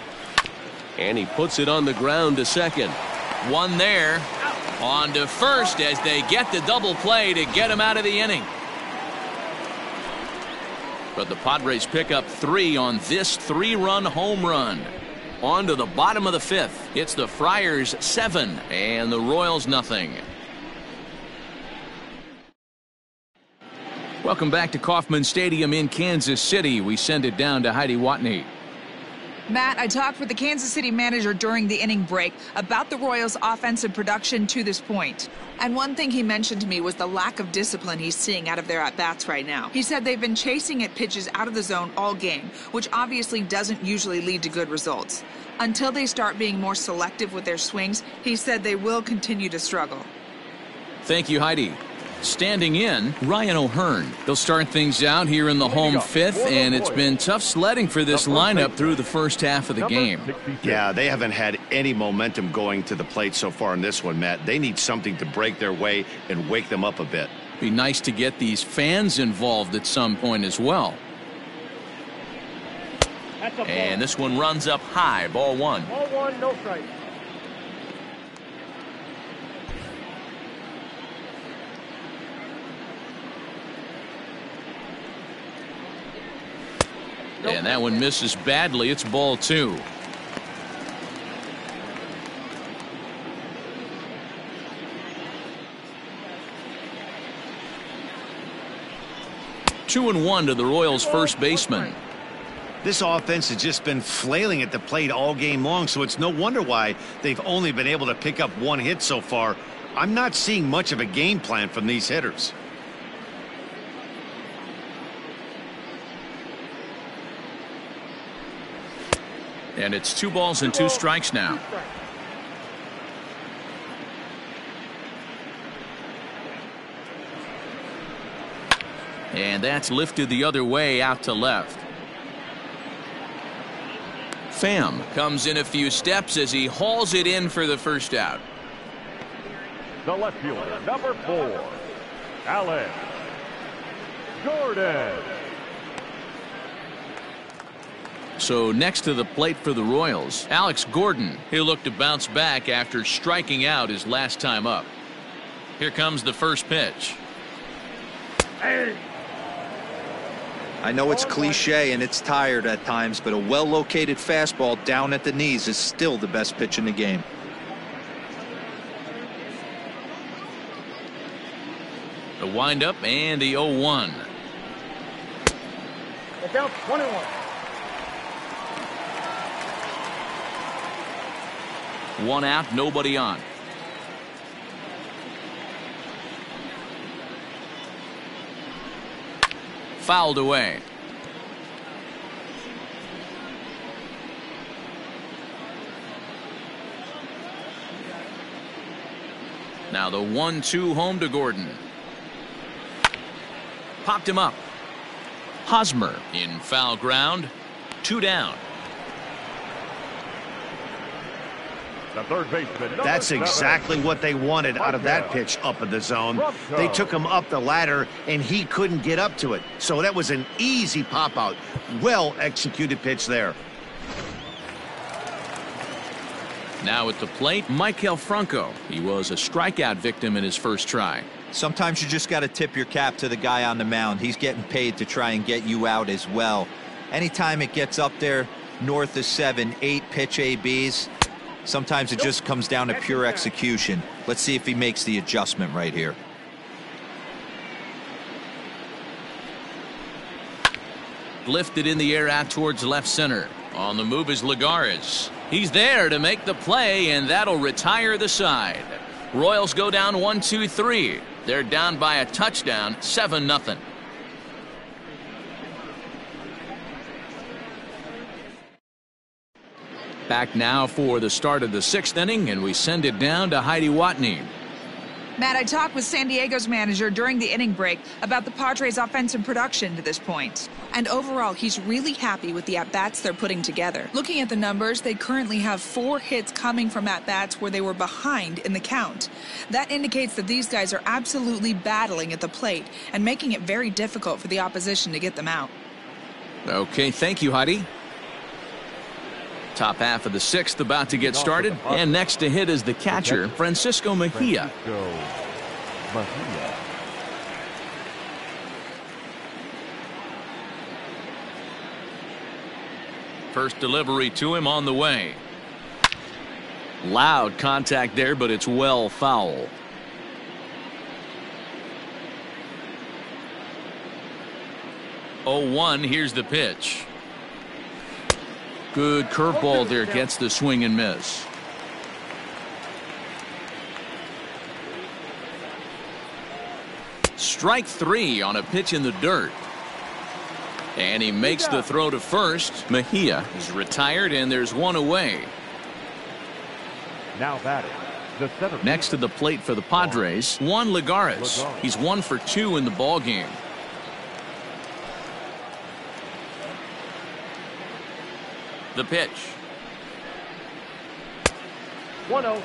And he puts it on the ground to second. One there. On to first as they get the double play to get him out of the inning. But the Padres pick up 3 on this 3-run home run. On to the bottom of the 5th. It's the Friars 7 and the Royals nothing. Welcome back to Kauffman Stadium in Kansas City. We send it down to Heidi Watney. Matt, I talked with the Kansas City manager during the inning break about the Royals' offensive production to this point. And one thing he mentioned to me was the lack of discipline he's seeing out of their at-bats right now. He said they've been chasing at pitches out of the zone all game, which obviously doesn't usually lead to good results. Until they start being more selective with their swings, he said they will continue to struggle. Thank you, Heidi. Standing in, Ryan O'Hearn. They'll start things out here in the home 5th, and it's been tough sledding for this lineup through the first half of the game. Yeah, they haven't had any momentum going to the plate so far in this one, Matt. They need something to break their way and wake them up a bit. Be nice to get these fans involved at some point as well. And this one runs up high, ball 1. Ball 1, no strike. And that one misses badly. It's ball 2. Two and 1 to the Royals' first baseman. This offense has just been flailing at the plate all game long, so it's no wonder why they've only been able to pick up 1 hit so far. I'm not seeing much of a game plan from these hitters. And it's 2 balls and 2 strikes now. And that's lifted the other way out to left. Pham comes in a few steps as he hauls it in for the first out. The left fielder, number 4, Alex Gordon. So next to the plate for the Royals, Alex Gordon. He'll look to bounce back after striking out his last time up. Here comes the first pitch. I know it's cliche and it's tired at times, but a well-located fastball down at the knees is still the best pitch in the game. The windup and the 0-1. The count 1-1. 1 out, nobody on. Fouled away. Now the 1-2 home to Gordon. Popped him up. Hosmer in foul ground. 2 down. The third baseman. That's exactly what they wanted out of that pitch up in the zone. They took him up the ladder, and he couldn't get up to it. So that was an easy pop-out. Well-executed pitch there. Now at the plate, Michael Franco. He was a strikeout victim in his first try. Sometimes you just got to tip your cap to the guy on the mound. He's getting paid to try and get you out as well. Anytime it gets up there north of 7, 8 pitch ABs, sometimes it just comes down to pure execution. Let's see if he makes the adjustment right here. Lifted in the air out towards left center. On the move is Lagares. He's there to make the play, and that'll retire the side. Royals go down 1-2-3. They're down by a touchdown, 7-0. Back now for the start of the 6th inning, and we send it down to Heidi Watney. Matt, I talked with San Diego's manager during the inning break about the Padres' offensive production to this point. And overall, he's really happy with the at-bats they're putting together. Looking at the numbers, they currently have 4 hits coming from at-bats where they were behind in the count. That indicates that these guys are absolutely battling at the plate and making it very difficult for the opposition to get them out. Okay, thank you, Heidi. Top half of the 6th about to get started, and next to hit is the catcher, Francisco Mejia. First delivery to him on the way. Loud contact there, but it's well foul. Oh, 1, here's the pitch. Good curveball there, gets the swing and miss. Strike 3 on a pitch in the dirt. And he makes the throw to first. Mejia is retired, and there's 1 away. Now batting, the center. Next to the plate for the Padres, Juan Lagares. He's 1 for 2 in the ballgame. The pitch. 1-0.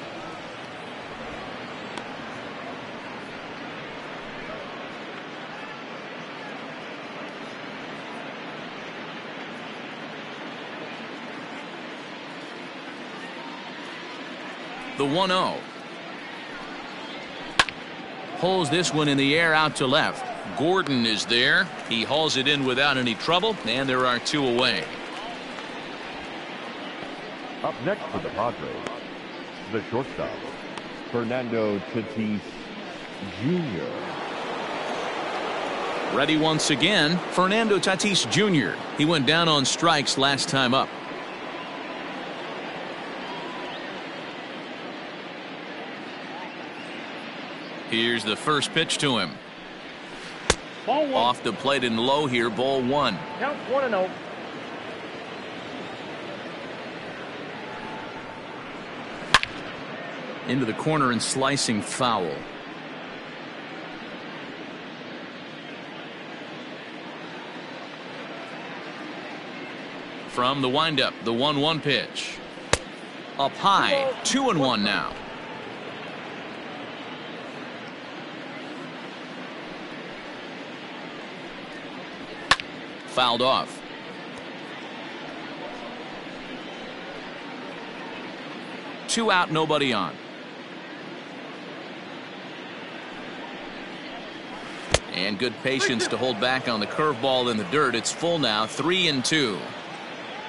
The 1-0. Pulls this one in the air out to left. Gordon is there. He hauls it in without any trouble, and there are 2 away. Up next for the Padres, the shortstop, Fernando Tatis Jr. Ready once again, Fernando Tatis Jr. He went down on strikes last time up. Here's the first pitch to him. Ball 1. Off the plate and low here, ball 1. Count 1-0. Into the corner and slicing foul. From the windup, the 1-1 pitch. Up high, 2-1 now. Fouled off. Two out, nobody on. And good patience to hold back on the curveball in the dirt. It's full now, 3-2.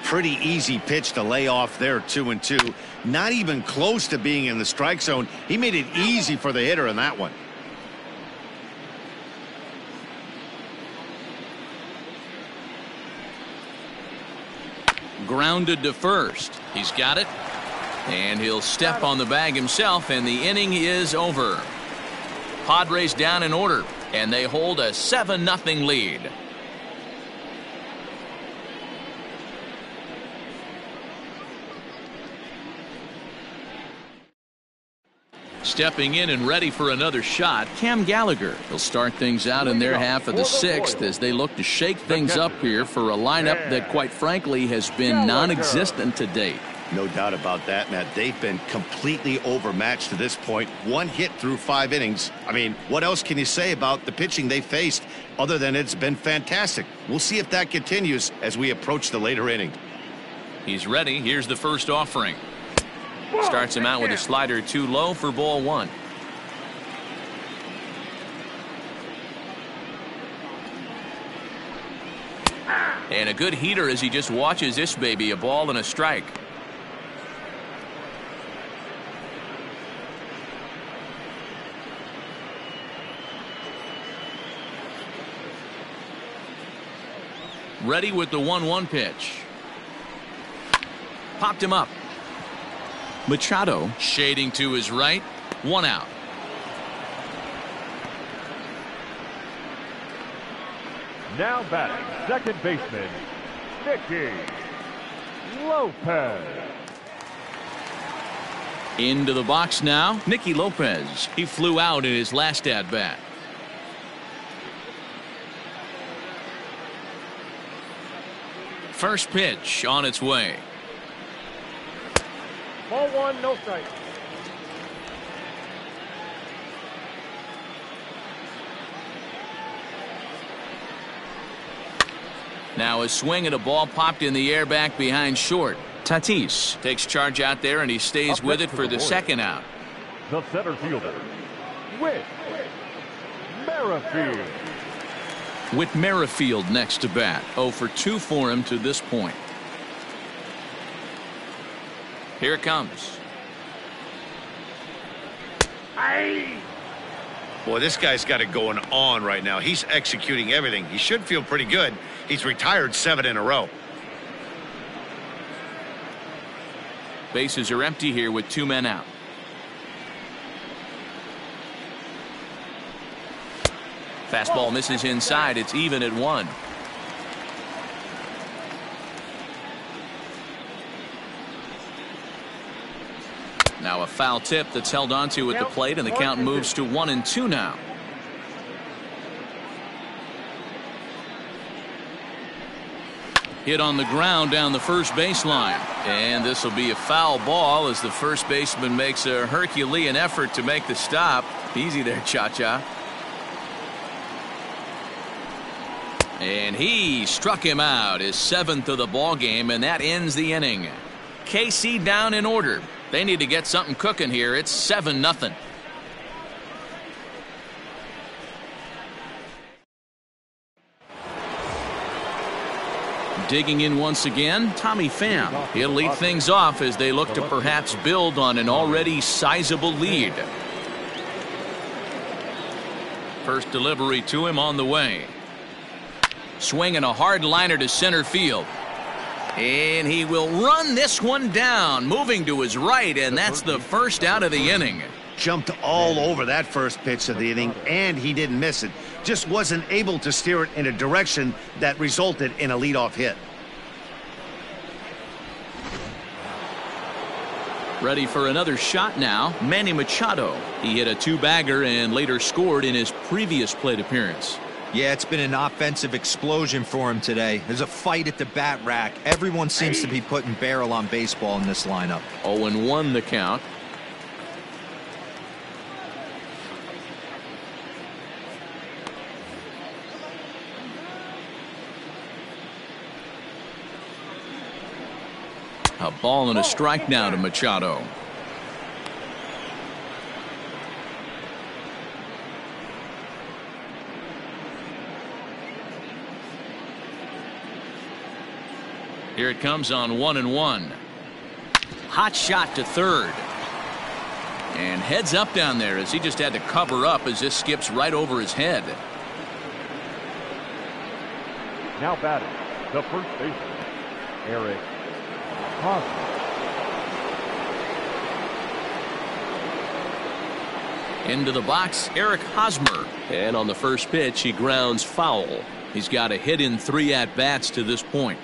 Pretty easy pitch to lay off there, 2-2. Not even close to being in the strike zone. He made it easy for the hitter in that one. Grounded to first. He's got it. And he'll step on the bag himself, and the inning is over. Padres down in order, and they hold a 7-0 lead. Stepping in and ready for another shot, Cam Gallagher. He'll start things out in their half of the 6th as they look to shake things up here for a lineup that, quite frankly, has been non-existent to date. No doubt about that, Matt. They've been completely overmatched to this point. One hit through 5 innings. I mean, what else can you say about the pitching they faced other than it's been fantastic? We'll see if that continues as we approach the later inning. He's ready. Here's the first offering. Starts him out with a slider too low for ball 1. And a good heater as he just watches this baby, a ball and a strike. Ready with the 1-1 pitch. Popped him up. Machado shading to his right. 1 out. Now batting, second baseman, Nicky Lopez. Into the box now, Nicky Lopez. He flew out in his last at-bat. First pitch on its way. Ball 1, no strike. Now a swing and a ball popped in the air back behind short. Tatis takes charge out there and he stays with it for the second out. The center fielder, Whit Merrifield. Whit Merrifield next to bat. 0 for 2 for him to this point. Here it comes. Boy, this guy's got it going on right now. He's executing everything. He should feel pretty good. He's retired 7 in a row. Bases are empty here with 2 men out. Fastball misses inside. It's even at 1. Now a foul tip that's held onto at the plate, and the count moves to 1-2 now. Hit on the ground down the first baseline, and this will be a foul ball as the first baseman makes a Herculean effort to make the stop. Easy there, Cha-Cha. And he struck him out, his 7th of the ball game, and that ends the inning. KC down in order. They need to get something cooking here. It's 7-0. Digging in once again, Tommy Pham. He'll lead things off as they look to perhaps build on an already sizable lead. First delivery to him on the way. Swinging a hard liner to center field. And he will run this one down, moving to his right, and that's the first out of the inning. Jumped all over that first pitch of the inning, and he didn't miss it. Just wasn't able to steer it in a direction that resulted in a leadoff hit. Ready for another shot now, Manny Machado. He hit a 2-bagger and later scored in his previous plate appearance. Yeah, it's been an offensive explosion for him today. There's a fight at the bat rack. Everyone seems to be putting barrel on baseball in this lineup. 0-1 the count. A ball and a strike now to Machado. Here it comes on 1-1. Hot shot to third. And heads up down there as he just had to cover up as this skips right over his head. Now batting, the first baseman, Eric Hosmer. Into the box, Eric Hosmer. And on the first pitch, he grounds foul. He's got a hit in 3 at-bats to this point.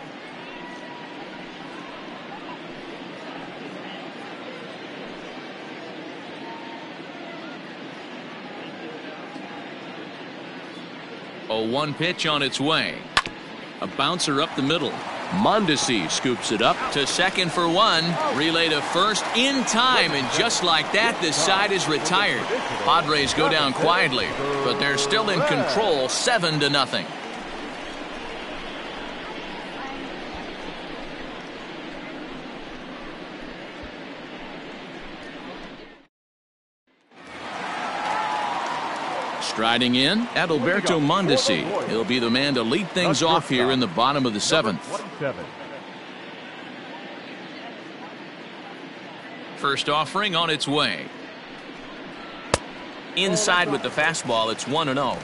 A 1 pitch on its way. A bouncer up the middle. Mondesi scoops it up to second for one. Relay to first in time, and just like that, this side is retired. Padres go down quietly, but they're still in control, 7-0. Striding in, Adalberto Mondesi. He'll be the man to lead things off here in the bottom of the 7th. First offering on its way. Inside with the fastball, it's 1-0.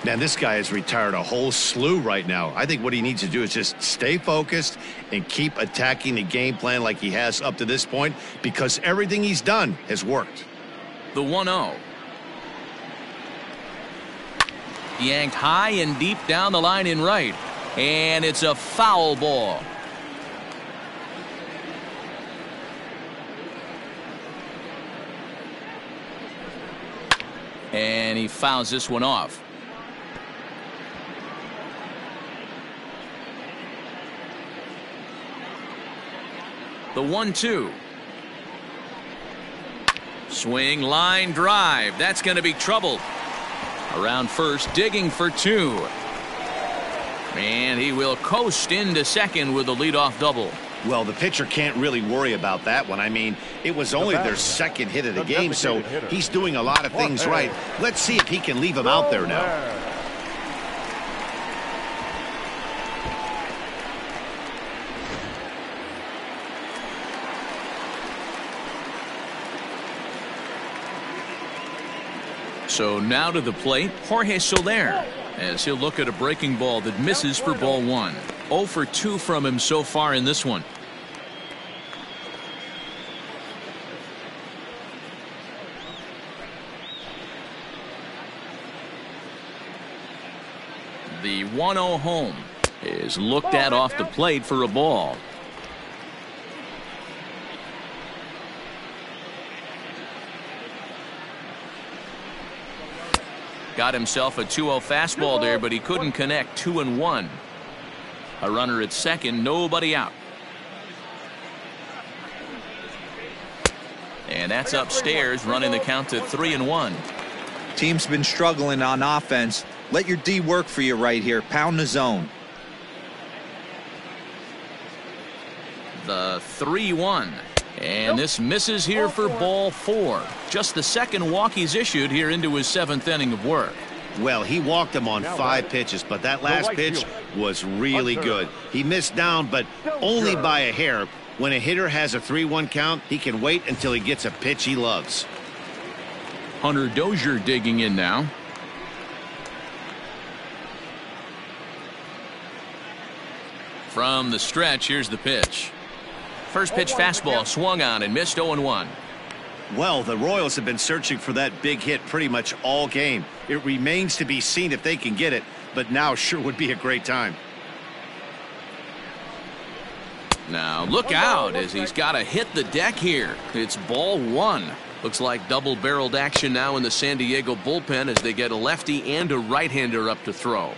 Man, this guy has retired a whole slew right now. I think what he needs to do is just stay focused and keep attacking the game plan like he has up to this point, because everything he's done has worked. The 1-0. Yanked high and deep down the line in right. And it's a foul ball. And he fouls this one off. The 1-2. Swing, line, drive. That's going to be trouble. Around first, digging for 2. And he will coast into second with a leadoff double. Well, the pitcher can't really worry about that one. I mean, it was only their second hit of the game, so he's doing a lot of things right. Let's see if he can leave him out there now. So now to the plate, Jorge Soler, as he'll look at a breaking ball that misses for ball 1. 0 for 2 from him so far in this one. The 1-0 home is looked at off the plate for a ball. Got himself a 2-0 fastball there, but he couldn't connect. 2-1. A runner at second, nobody out. And that's upstairs, running the count to 3-1. Team's been struggling on offense. Let your D work for you right here. Pound the zone. The 3-1. And this misses here for ball 4. Just the second walk he's issued here into his 7th inning of work. Well, he walked him on 5 pitches, but that last pitch was really good. He missed down, but only by a hair. When a hitter has a 3-1 count, he can wait until he gets a pitch he loves. Hunter Dozier digging in now. From the stretch, here's the pitch. First pitch fastball swung on and missed. 0-1. Well, the Royals have been searching for that big hit pretty much all game. It remains to be seen if they can get it, but now sure would be a great time. Now look out as he's got to hit the deck here. It's ball 1. Looks like double-barreled action now in the San Diego bullpen as they get a lefty and a right-hander up to throw.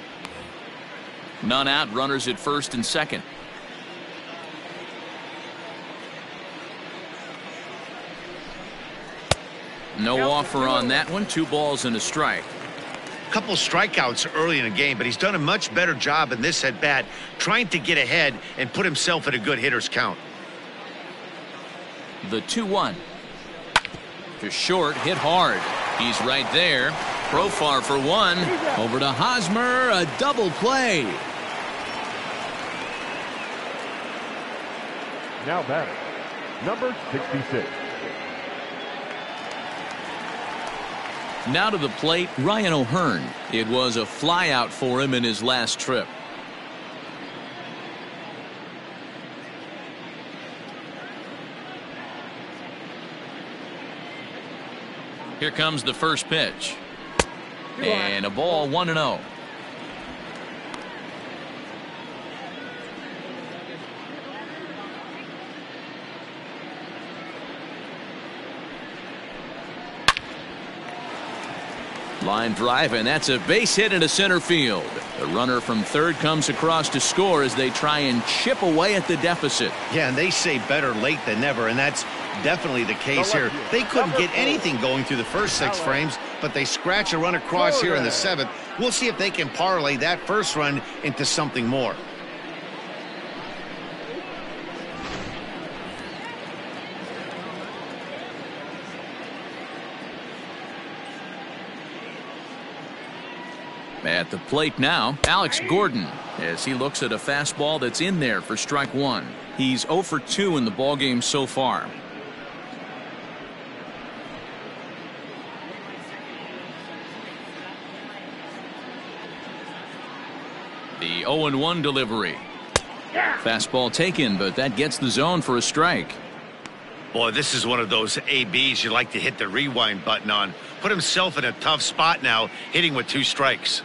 None out, runners at first and second. No offer on that one. 2 balls and a strike. Couple strikeouts early in the game, but he's done a much better job in this at bat, trying to get ahead and put himself in a good hitter's count. The 2-1. To short, hit hard. He's right there. Profar for 1. Over to Hosmer, a double play. Now batting, number 66. Now to the plate, Ryan O'Hearn. It was a flyout for him in his last trip. Here comes the first pitch. And a ball, 1-0. Line drive, and that's a base hit into center field. The runner from third comes across to score as they try and chip away at the deficit. Yeah, and they say better late than never, and that's definitely the case here. They couldn't get anything going through the first 6 frames, but they scratch a run across here in the 7th. We'll see if they can parlay that first run into something more. At the plate now, Alex Gordon, as he looks at a fastball that's in there for strike 1. He's 0 for 2 in the ballgame so far. The 0-1 delivery. Fastball taken, but that gets the zone for a strike. Boy, this is one of those ABs you like to hit the rewind button on. Put himself in a tough spot now, hitting with 2 strikes.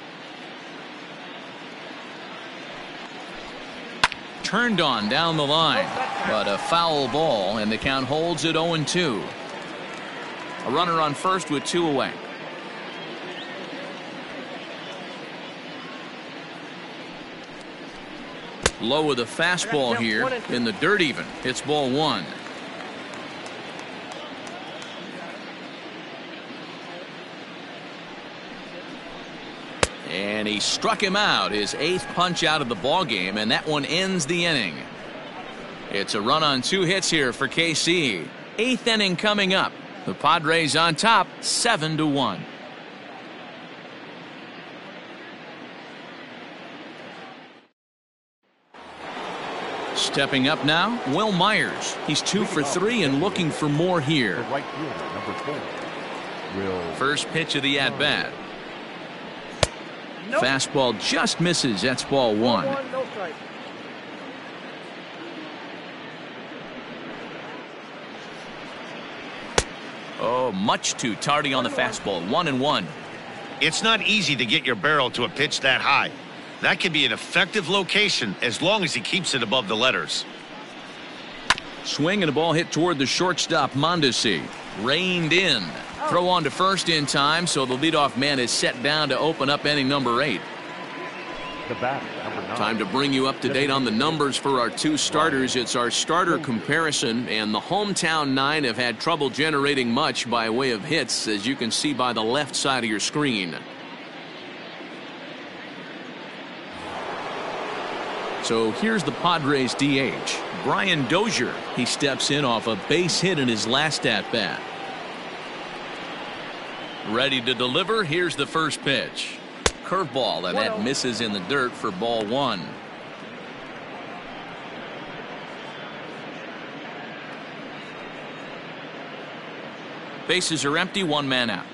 Turned on down the line, but a foul ball, and the count holds at 0-2. A runner on first with 2 away. Low with a fastball here in the dirt even. It's ball 1. And he struck him out, his 8th punch out of the ball game, and that one ends the inning. It's a run on 2 hits here for KC. 8th inning coming up. The Padres on top, 7-1. Stepping up now, Will Myers. He's 2 for 3 and looking for more here. The right fielder, number 4. Will. First pitch of the at-bat. Nope. Fastball just misses. That's ball 1. No strike. Oh, much too tardy on the fastball. 1-1. It's not easy to get your barrel to a pitch that high. That can be an effective location as long as he keeps it above the letters. Swing and a ball hit toward the shortstop, Mondesi. Reined in. Throw on to first in time, so the leadoff man is set down to open up inning number 8. The batter, number 9. Time to bring you up to date on the numbers for our 2 starters. It's our starter comparison, and the hometown 9 have had trouble generating much by way of hits, as you can see by the left side of your screen. So here's the Padres DH, Brian Dozier. He steps in off a base hit in his last at-bat. Ready to deliver. Here's the first pitch. Curveball, and that misses in the dirt for ball 1. Bases are empty, 1 man out.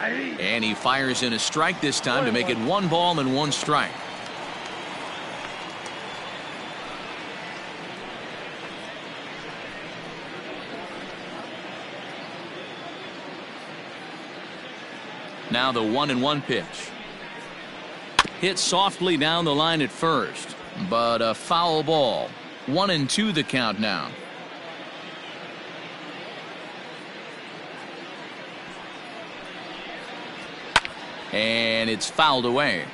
And he fires in a strike this time to make it 1 ball and 1 strike. Now the 1-1 pitch. Hit softly down the line at first, but a foul ball. 1-2 the count now. And it's fouled away.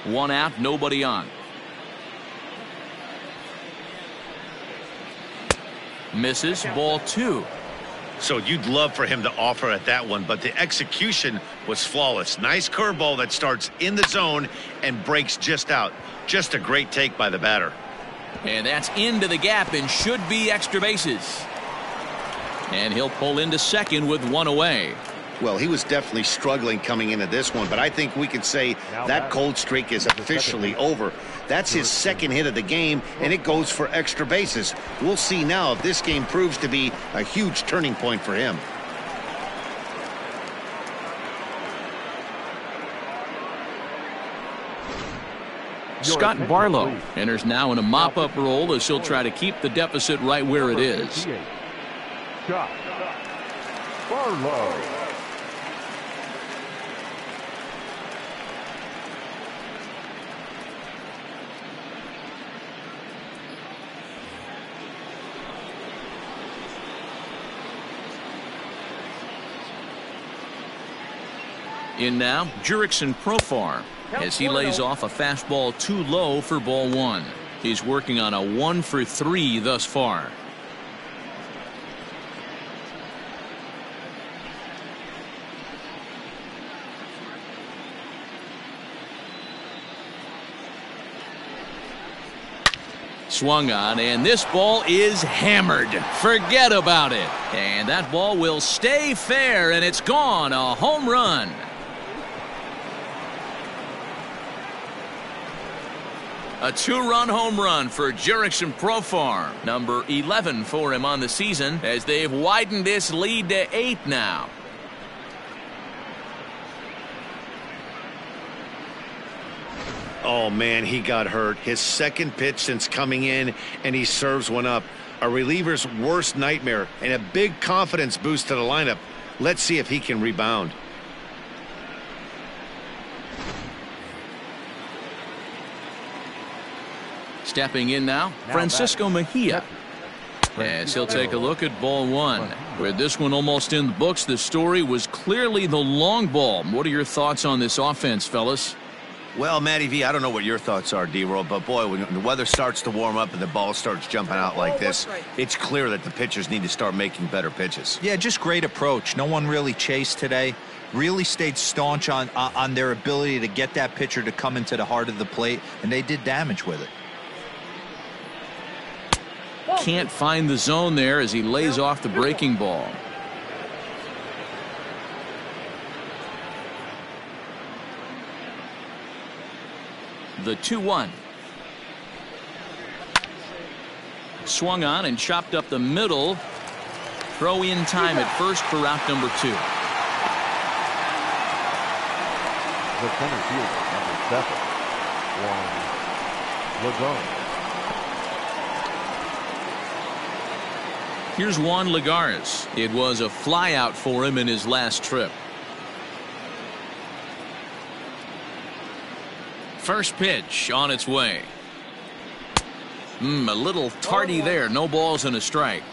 1 out, nobody on. Misses, ball 2. So you'd love for him to offer at that one, but the execution was flawless. Nice curveball that starts in the zone and breaks just out. Just a great take by the batter. And that's into the gap and should be extra bases. And he'll pull into second with 1 away. Well, he was definitely struggling coming into this one, but I think we can say that cold streak is officially over. That's his 2nd hit of the game, and it goes for extra bases. We'll see now if this game proves to be a huge turning point for him. Scott Barlow enters now in a mop-up role as he'll try to keep the deficit right where it is. Scott Barlow. In now, Jurickson Profar as he lays off a fastball too low for ball one. He's working on a 1 for 3 thus far. Swung on, and this ball is hammered. Forget about it. And that ball will stay fair, and it's gone. A home run. A 2-run home run for Jurickson Profar. Number 11 for him on the season as they've widened this lead to 8 now. Oh, man, he got hurt. His second pitch since coming in, and he serves one up. A reliever's worst nightmare and a big confidence boost to the lineup. Let's see if he can rebound. Stepping in now, Francisco Mejia. As he'll take a look at ball one. With this one almost in the books, the story was clearly the long ball. What are your thoughts on this offense, fellas? Well, Matty V, I don't know what your thoughts are, D-Roll, but boy, when the weather starts to warm up and the ball starts jumping out like this, it's clear that the pitchers need to start making better pitches. Yeah, just great approach. No one really chased today. Really stayed staunch on their ability to get that pitcher to come into the heart of the plate, and they did damage with it. Can't find the zone there as he lays off the breaking ball. The 2-1. Swung on and chopped up the middle. Throw in time at first for out number 2. The center fielder, number 7, Juan Lagares. Here's Juan Lagares. It was a flyout for him in his last trip. First pitch on its way. A little tardy there. No balls and a strike.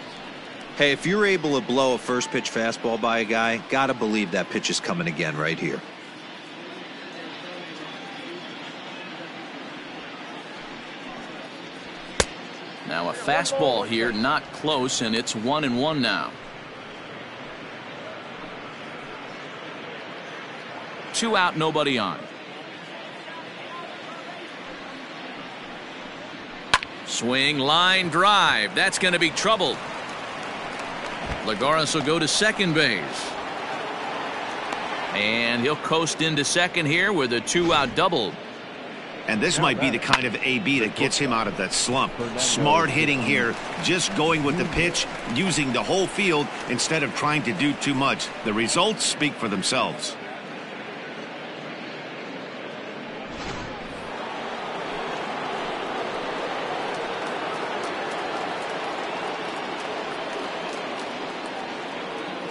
Hey, if you're able to blow a first pitch fastball by a guy, gotta believe that pitch is coming again right here. Now a fastball here, not close, and it's 1-1 now. 2 out, nobody on. Swing, line, drive. That's going to be trouble. Lagares will go to second base. And he'll coast into second here with a 2-out double. And this might be the kind of AB that gets him out of that slump. Smart hitting here, just going with the pitch, using the whole field instead of trying to do too much. The results speak for themselves.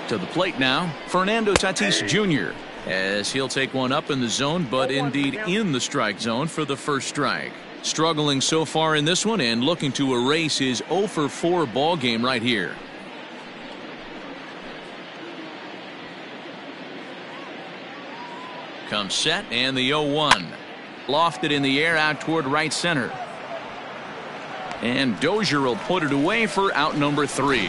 To the plate now, Fernando Tatis Jr. as he'll take one up in the zone, but indeed in the strike zone for the first strike. Struggling so far in this one and looking to erase his 0 for 4 ball game right here. Comes set and the 0-1. Lofted in the air out toward right center. And Dozier will put it away for out number 3.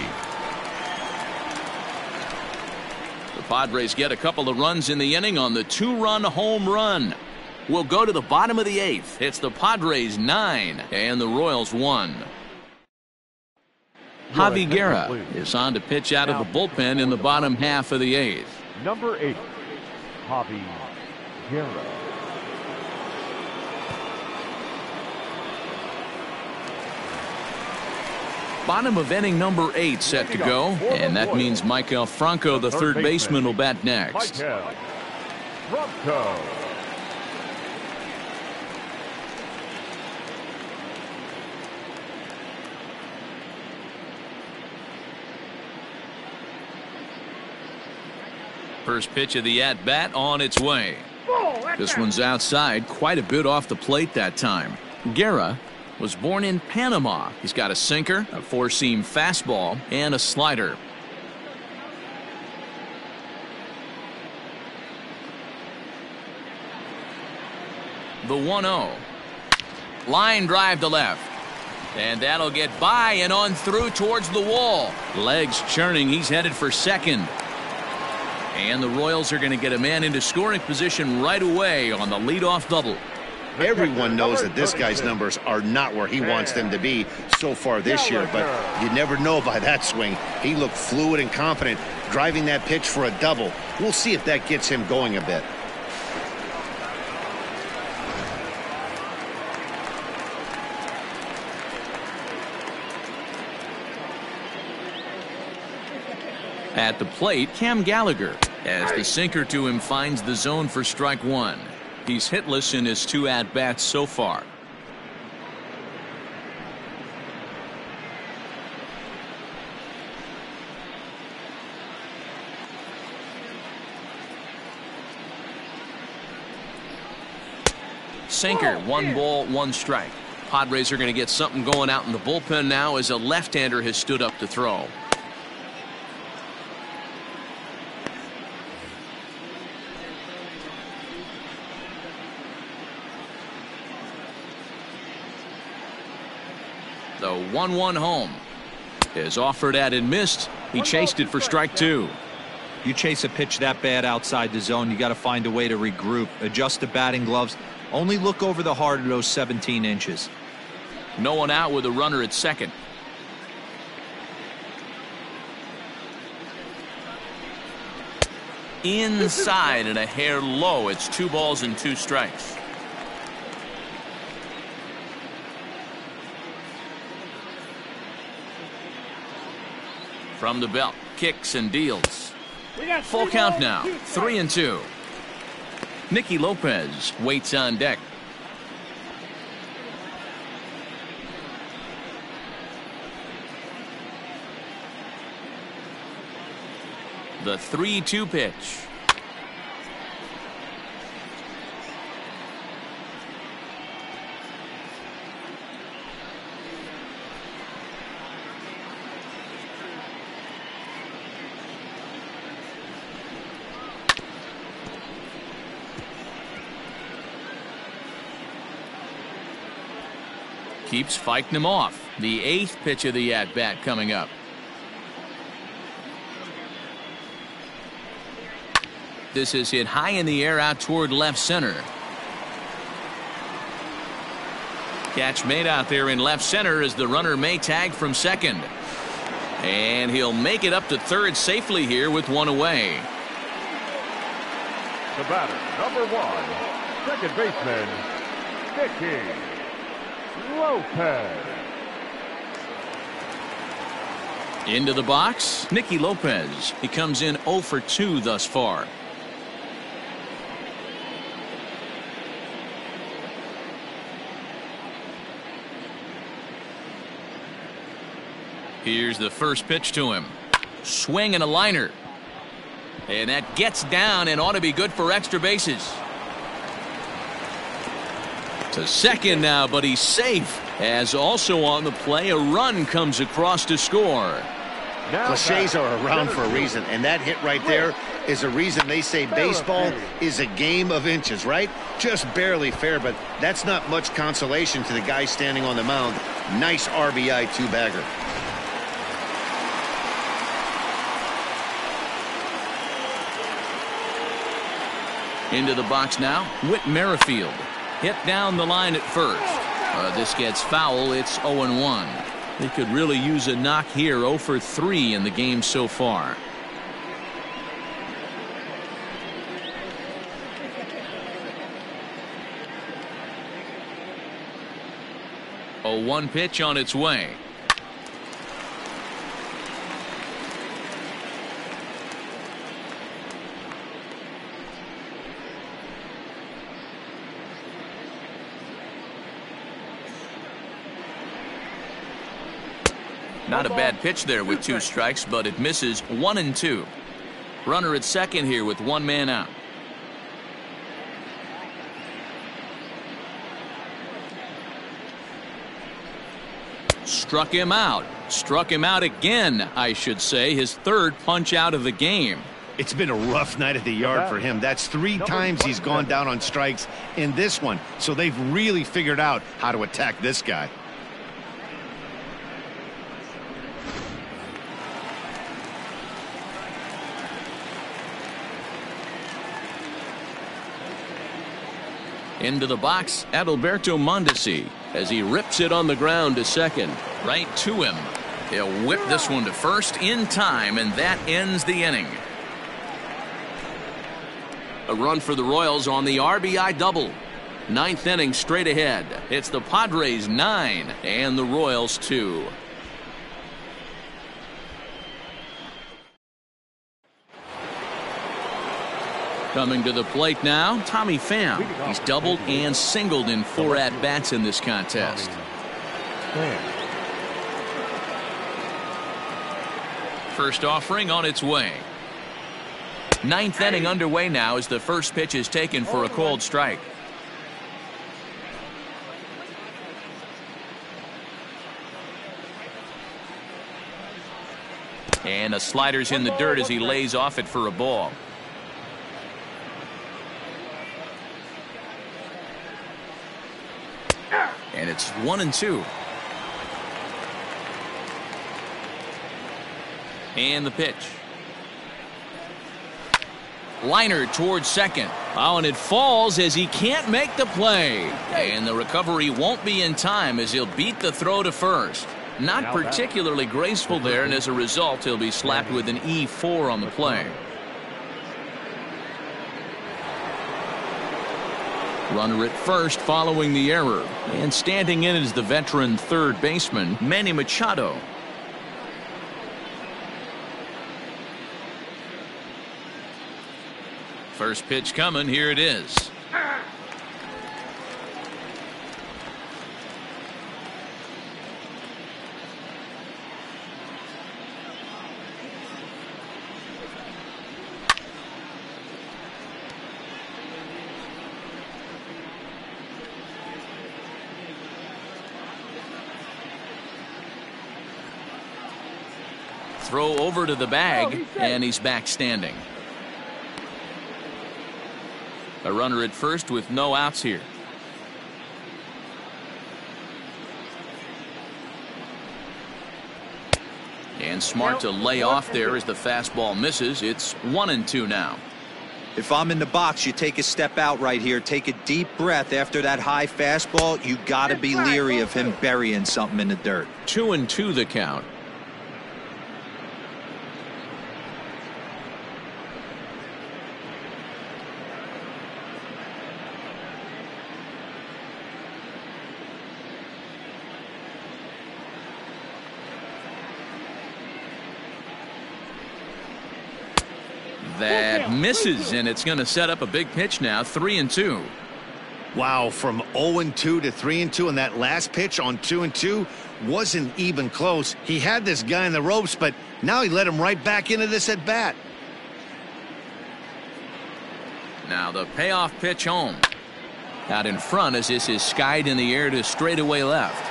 Padres get a couple of runs in the inning on the 2-run home run. We'll go to the bottom of the 8th. It's the Padres 9 and the Royals 1. Javi Guerra is on to pitch out of the bullpen in the bottom half of the 8th. Number 8, Javi Guerra. Bottom of inning number 8 set to go, and that means Maikel Franco, the third baseman, will bat next. Maikel Franco. First pitch of the at-bat on its way. This one's outside, quite a bit off the plate that time. Guerra was born in Panama. He's got a sinker, a 4-seam fastball, and a slider. The 1-0. Line drive to left. And that'll get by and on through towards the wall. Legs churning. He's headed for second. And the Royals are going to get a man into scoring position right away on the leadoff double. Everyone knows that this guy's numbers are not where he wants them to be so far this year, but you never know by that swing. He looked fluid and confident driving that pitch for a double. We'll see if that gets him going a bit. At the plate, Cam Gallagher, as the sinker to him finds the zone for strike one. He's hitless in his 2 at-bats so far. Sinker, 1 ball, 1 strike. Padres are going to get something going out in the bullpen now as a left-hander has stood up to throw. The 1-1 home is offered at and missed. He chased it for strike 2. You chase a pitch that bad outside the zone, you got to find a way to regroup, adjust the batting gloves. Only look over the heart of those 17 inches. No one out with a runner at second. Inside and a hair low. It's 2 balls and 2 strikes. From the belt, kicks and deals. Full count now, 3-2. Nicky Lopez waits on deck. The 3-2 pitch. Keeps fighting him off. The 8th pitch of the at-bat coming up. This is hit high in the air out toward left center. Catch made out there in left center as the runner may tag from second. And he'll make it up to third safely here with 1 away. The batter, number 1, second baseman, Nicky Lopez. Into the box, Nicky Lopez. He comes in 0 for 2 thus far. Here's the first pitch to him. Swing and a liner. And that gets down and ought to be good for extra bases. To second now, but he's safe. As also on the play, a run comes across to score. Cliches are around for a reason, and that hit right there is a reason they say baseball is a game of inches, right? Just barely fair, but that's not much consolation to the guy standing on the mound. Nice RBI 2-bagger. Into the box now, Whit Merrifield. Hit down the line at first. This gets foul. It's 0-1. They could really use a knock here. 0 for 3 in the game so far. A 1 pitch on its way. Not a bad pitch there with 2 strikes, but it misses. 1-2. Runner at second here with 1 man out. Struck him out. Struck him out again, I should say. His 3rd punch out of the game. It's been a rough night at the yard for him. That's 3 times he's gone down on strikes in this one. So they've really figured out how to attack this guy. Into the box, Adalberto Mondesi as he rips it on the ground to second. Right to him. He'll whip this one to first in time, and that ends the inning. A run for the Royals on the RBI double. 9th inning straight ahead. It's the Padres 9 and the Royals 2. Coming to the plate now, Tommy Pham. He's doubled and singled in 4 at-bats in this contest. First offering on its way. 9th inning underway now as the first pitch is taken for a cold strike. And a slider's in the dirt as he lays off it for a ball. And it's 1-2. And the pitch. Liner towards second. Oh, and it falls as he can't make the play. And the recovery won't be in time as he'll beat the throw to first. Not particularly graceful there, and as a result, he'll be slapped with an E4 on the play. Runner at first following the error. And standing in is the veteran third baseman, Manny Machado. First pitch coming, here it is. Throw over to the bag, and he's back standing. A runner at first with no outs here. And smart to lay off there as the fastball misses. It's 1-2 now. If I'm in the box, you take a step out right here. Take a deep breath after that high fastball. You got to be leery of him burying something in the dirt. 2-2 the count. That misses, and it's going to set up a big pitch now. 3-2. Wow, from 0-2 to 3-2, and that last pitch on 2-2 wasn't even close. He had this guy in the ropes, but now he let him right back into this at bat. Now the payoff pitch home. Out in front as this is skied in the air to straightaway left.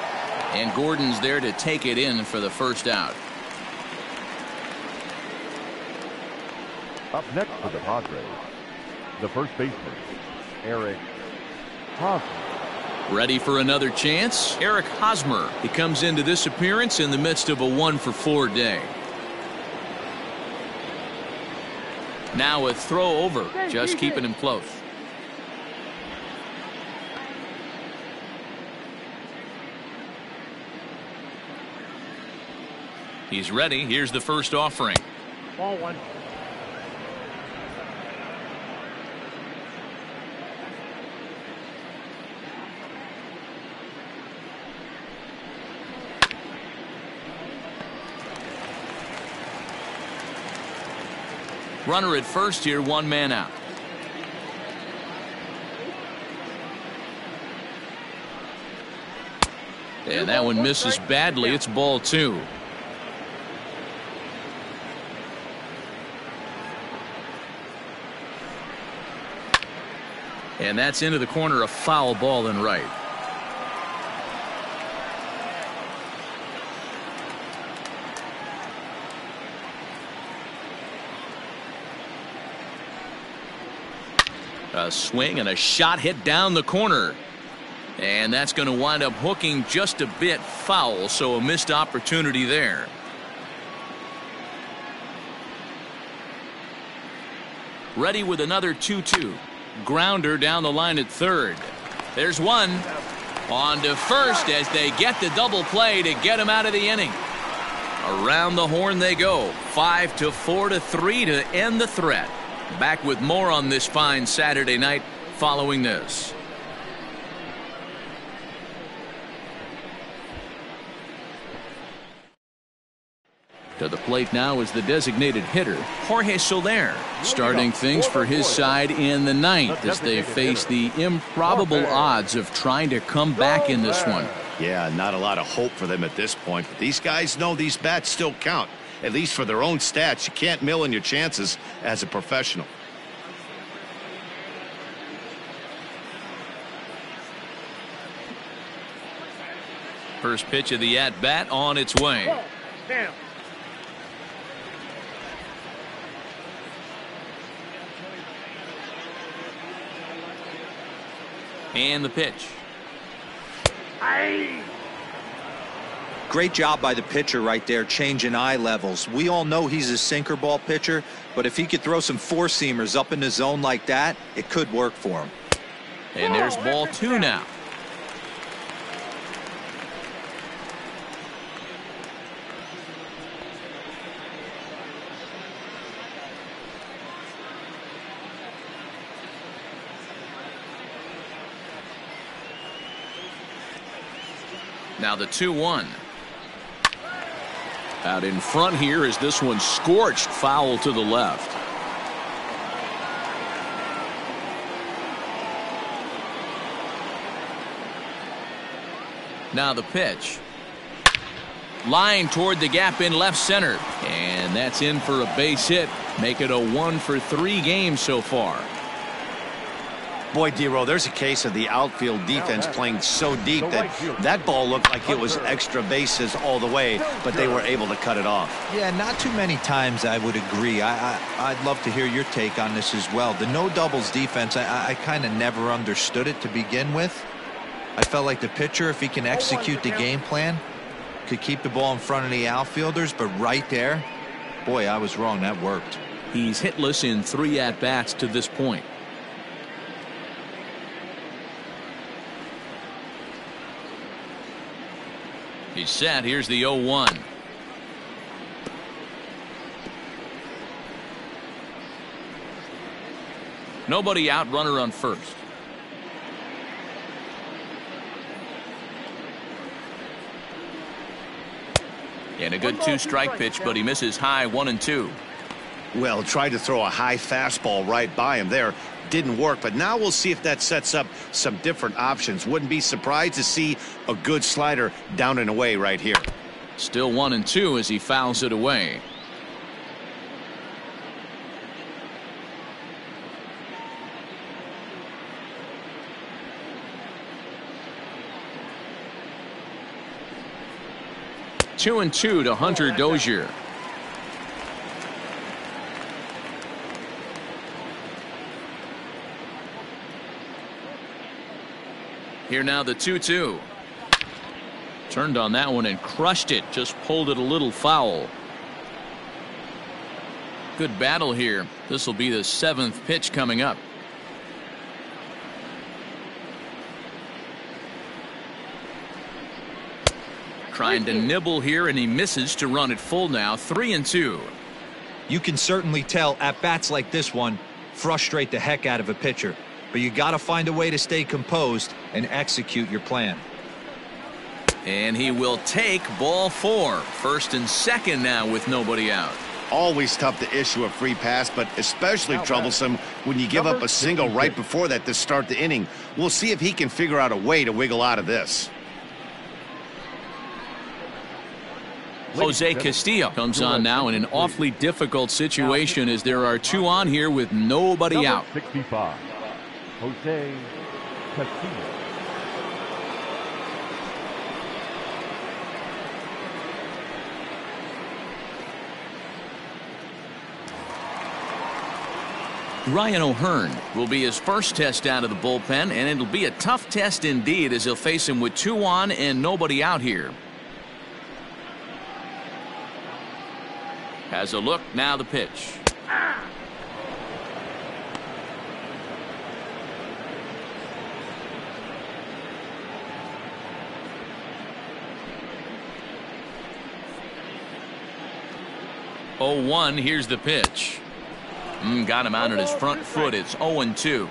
And Gordon's there to take it in for the first out. Up next for the Padres, the first baseman, Eric Hosmer. Ready for another chance? Eric Hosmer. He comes into this appearance in the midst of a 1-for-4 day. Now a throw over, just keeping him close. He's ready. Here's the first offering. Ball 1. Runner at first here, 1 man out. And that one misses badly. It's ball 2. And that's into the corner, a foul ball and right. A swing and a shot hit down the corner. And that's going to wind up hooking just a bit foul, so a missed opportunity there. Ready with another 2-2. Grounder down the line at third. There's one. On to first as they get the double play to get him out of the inning. Around the horn they go. 5-4-3 to end the threat. Back with more on this fine Saturday night following this. To the plate now is the designated hitter, Jorge Soler, starting things for his side in the ninth as they face the improbable odds of trying to come back in this one. Yeah, not a lot of hope for them at this point, but these guys know these bats still count, at least for their own stats. You can't mill in your chances as a professional. First pitch of the at-bat on its way. Down. And the pitch. Great job by the pitcher right there, changing eye levels. We all know he's a sinker ball pitcher, but if he could throw some four-seamers up in the zone like that, it could work for him. And there's ball two now. Now the 2-1. Out in front here is this one scorched foul to the left. Now the pitch. Line toward the gap in left center. And that's in for a base hit. Make it a 1-for-3 game so far. Boy, D-Row, there's a case of the outfield defense playing so deep that ball looked like it was extra bases all the way, but they were able to cut it off. Yeah, not too many times I would agree. I'd love to hear your take on this as well. The no doubles defense, I kind of never understood it to begin with. I felt like the pitcher, if he can execute the game plan, could keep the ball in front of the outfielders, but right there, boy, I was wrong. That worked. He's hitless in 3 at-bats to this point. He's set. Here's the 0-1. Nobody out, runner on first. And a good 2-strike pitch, but he misses high 1-2. Well, tried to throw a high fastball right by him there. Didn't work, but now we'll see if that sets up some different options. Wouldn't be surprised to see a good slider down and away right here. Still 1-2 as he fouls it away. Two and 2 to Hunter Dozier. Here now the 2-2. Turned on that one and crushed it. Just pulled it a little foul. Good battle here. This will be the 7th pitch coming up. Trying to nibble here, and he misses to run it full now. 3-2. You can certainly tell at bats like this one frustrate the heck out of a pitcher. But you got to find a way to stay composed and execute your plan. And he will take ball 4. First and second now with nobody out. Always tough to issue a free pass, but especially troublesome when you give up a single right before that to start the inning. We'll see if he can figure out a way to wiggle out of this. Jose Castillo comes on now in an awfully difficult situation as there are 2 on here with nobody out. 65. Jose Castillo. Ryan O'Hearn will be his first test out of the bullpen, and it'll be a tough test indeed as he'll face him with 2 on and nobody out here. Has a look, now the pitch. Oh, 1, here's the pitch. Got him out on his front foot. It's 0-2.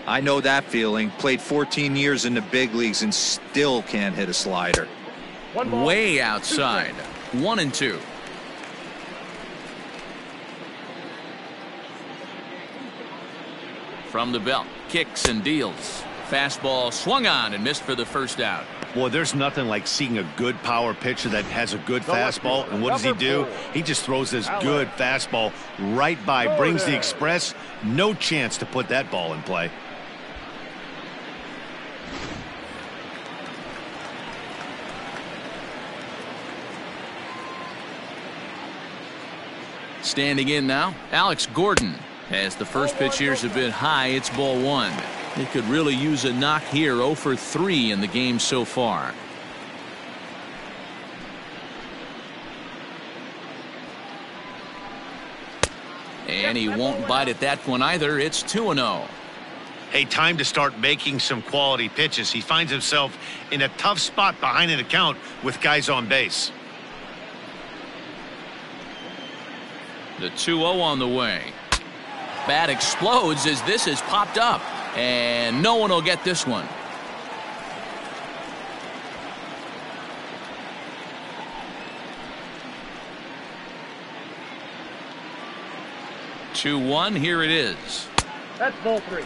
I know that feeling. Played 14 years in the big leagues and still can't hit a slider. Way outside. 1-2. From the belt, kicks and deals. Fastball swung on and missed for the first out. Boy, there's nothing like seeing a good power pitcher that has a good fastball. And what does he do? He just throws this good fastball right by, brings the express. No chance to put that ball in play. Standing in now, Alex Gordon. As the first pitch here's a bit high, it's ball 1. They could really use a knock here. 0 for 3 in the game so far. And he won't bite at that one either. It's 2-0. Hey, time to start making some quality pitches. He finds himself in a tough spot behind an account with guys on base. The 2-0 on the way. Bat explodes as this has popped up. And no one will get this one. Two-1, here it is. That's ball 3.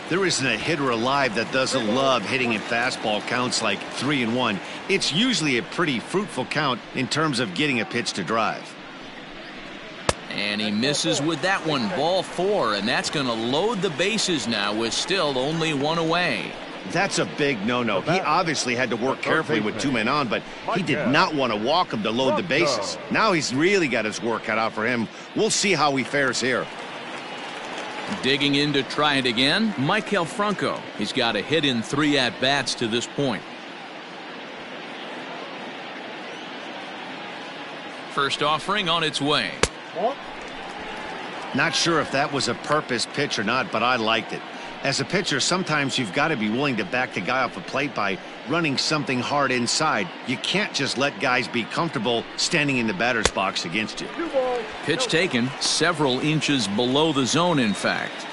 There isn't a hitter alive that doesn't love hitting in fastball counts like 3-1. It's usually a pretty fruitful count in terms of getting a pitch to drive. And he misses with that one. Ball 4, and that's going to load the bases now with still only 1 away. That's a big no-no. He obviously had to work carefully with 2 men on, but he did not want to walk him to load the bases. Now he's really got his work cut out for him. We'll see how he fares here. Digging in to try it again, Maikel Franco. He's got a hit in 3 at-bats to this point. First offering on its way. Not sure if that was a purpose pitch or not, but I liked it. As a pitcher, sometimes you've got to be willing to back the guy off the plate by running something hard inside. You can't just let guys be comfortable standing in the batter's box against you. Pitch taken several inches below the zone, in fact.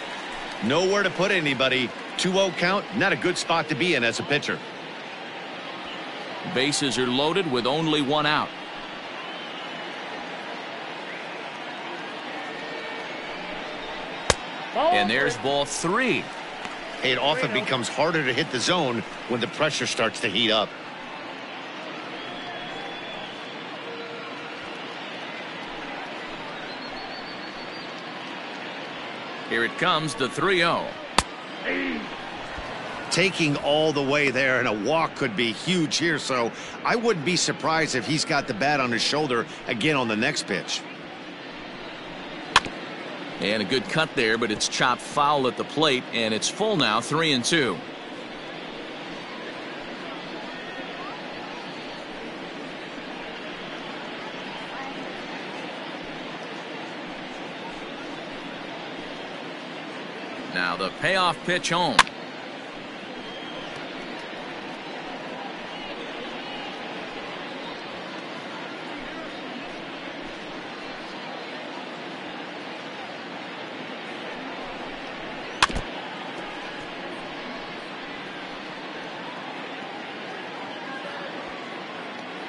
Nowhere to put anybody. 2-0 count, not a good spot to be in as a pitcher. Bases are loaded with only 1 out. And there's ball 3. It often becomes harder to hit the zone when the pressure starts to heat up. Here it comes, the 3-0. Taking all the way there, and a walk could be huge here, so I wouldn't be surprised if he's got the bat on his shoulder again on the next pitch. And a good cut there, but it's chopped foul at the plate, and it's full now, 3-2. Now the payoff pitch home.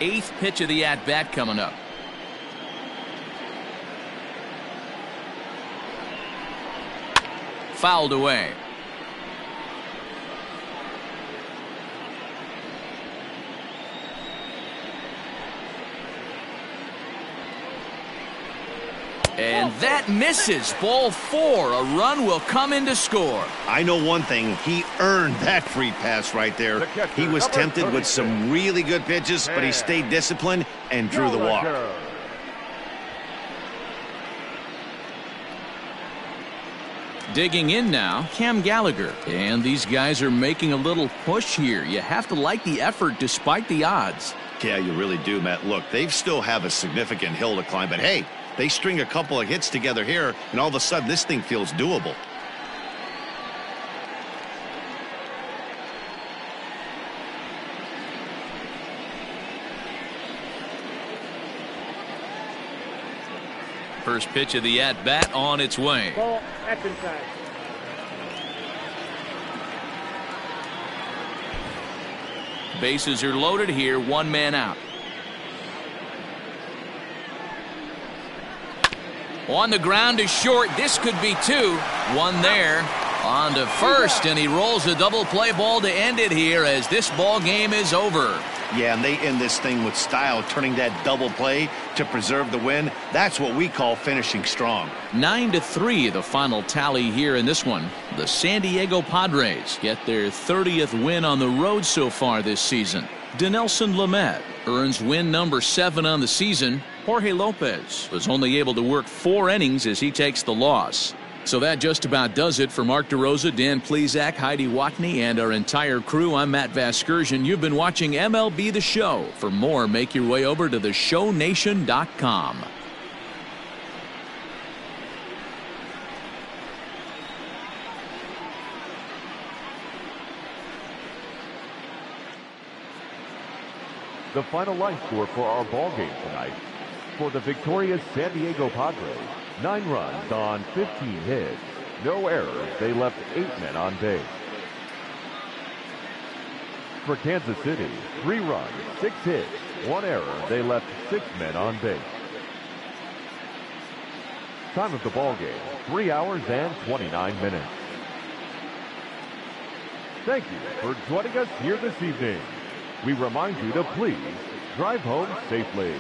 Eighth pitch of the at-bat coming up. Fouled away. And that misses. Ball 4. A run will come in to score. I know one thing. He earned that free pass right there. He was tempted with some really good pitches, but he stayed disciplined and drew the walk. Digging in now, Cam Gallagher. And these guys are making a little push here. You have to like the effort despite the odds. Yeah, you really do, Matt. Look, they still have a significant hill to climb, but hey, they string a couple of hits together here, and all of a sudden this thing feels doable. First pitch of the at-bat on its way. Ball, that's inside. Bases are loaded here, one man out. On the ground is short. This could be two. One there. On to first, and he rolls a double play ball to end it here as this ball game is over. Yeah, and they end this thing with style, turning that double play to preserve the win. That's what we call finishing strong. 9-3 the final tally here in this one. The San Diego Padres get their 30th win on the road so far this season. Dinelson Lamet earns win number 7 on the season. Jorge Lopez was only able to work 4 innings as he takes the loss. So that just about does it for Mark DeRosa, Dan Plesac, Heidi Watney, and our entire crew. I'm Matt Vasgersian. You've been watching MLB The Show. For more, make your way over to theshownation.com. The final line score for our ball game tonight. For the victorious San Diego Padres, 9 runs on 15 hits. No errors. They left 8 men on base. For Kansas City, 3 runs, 6 hits, 1 error. They left 6 men on base. Time of the ball game, 3 hours and 29 minutes. Thank you for joining us here this evening. We remind you to please drive home safely.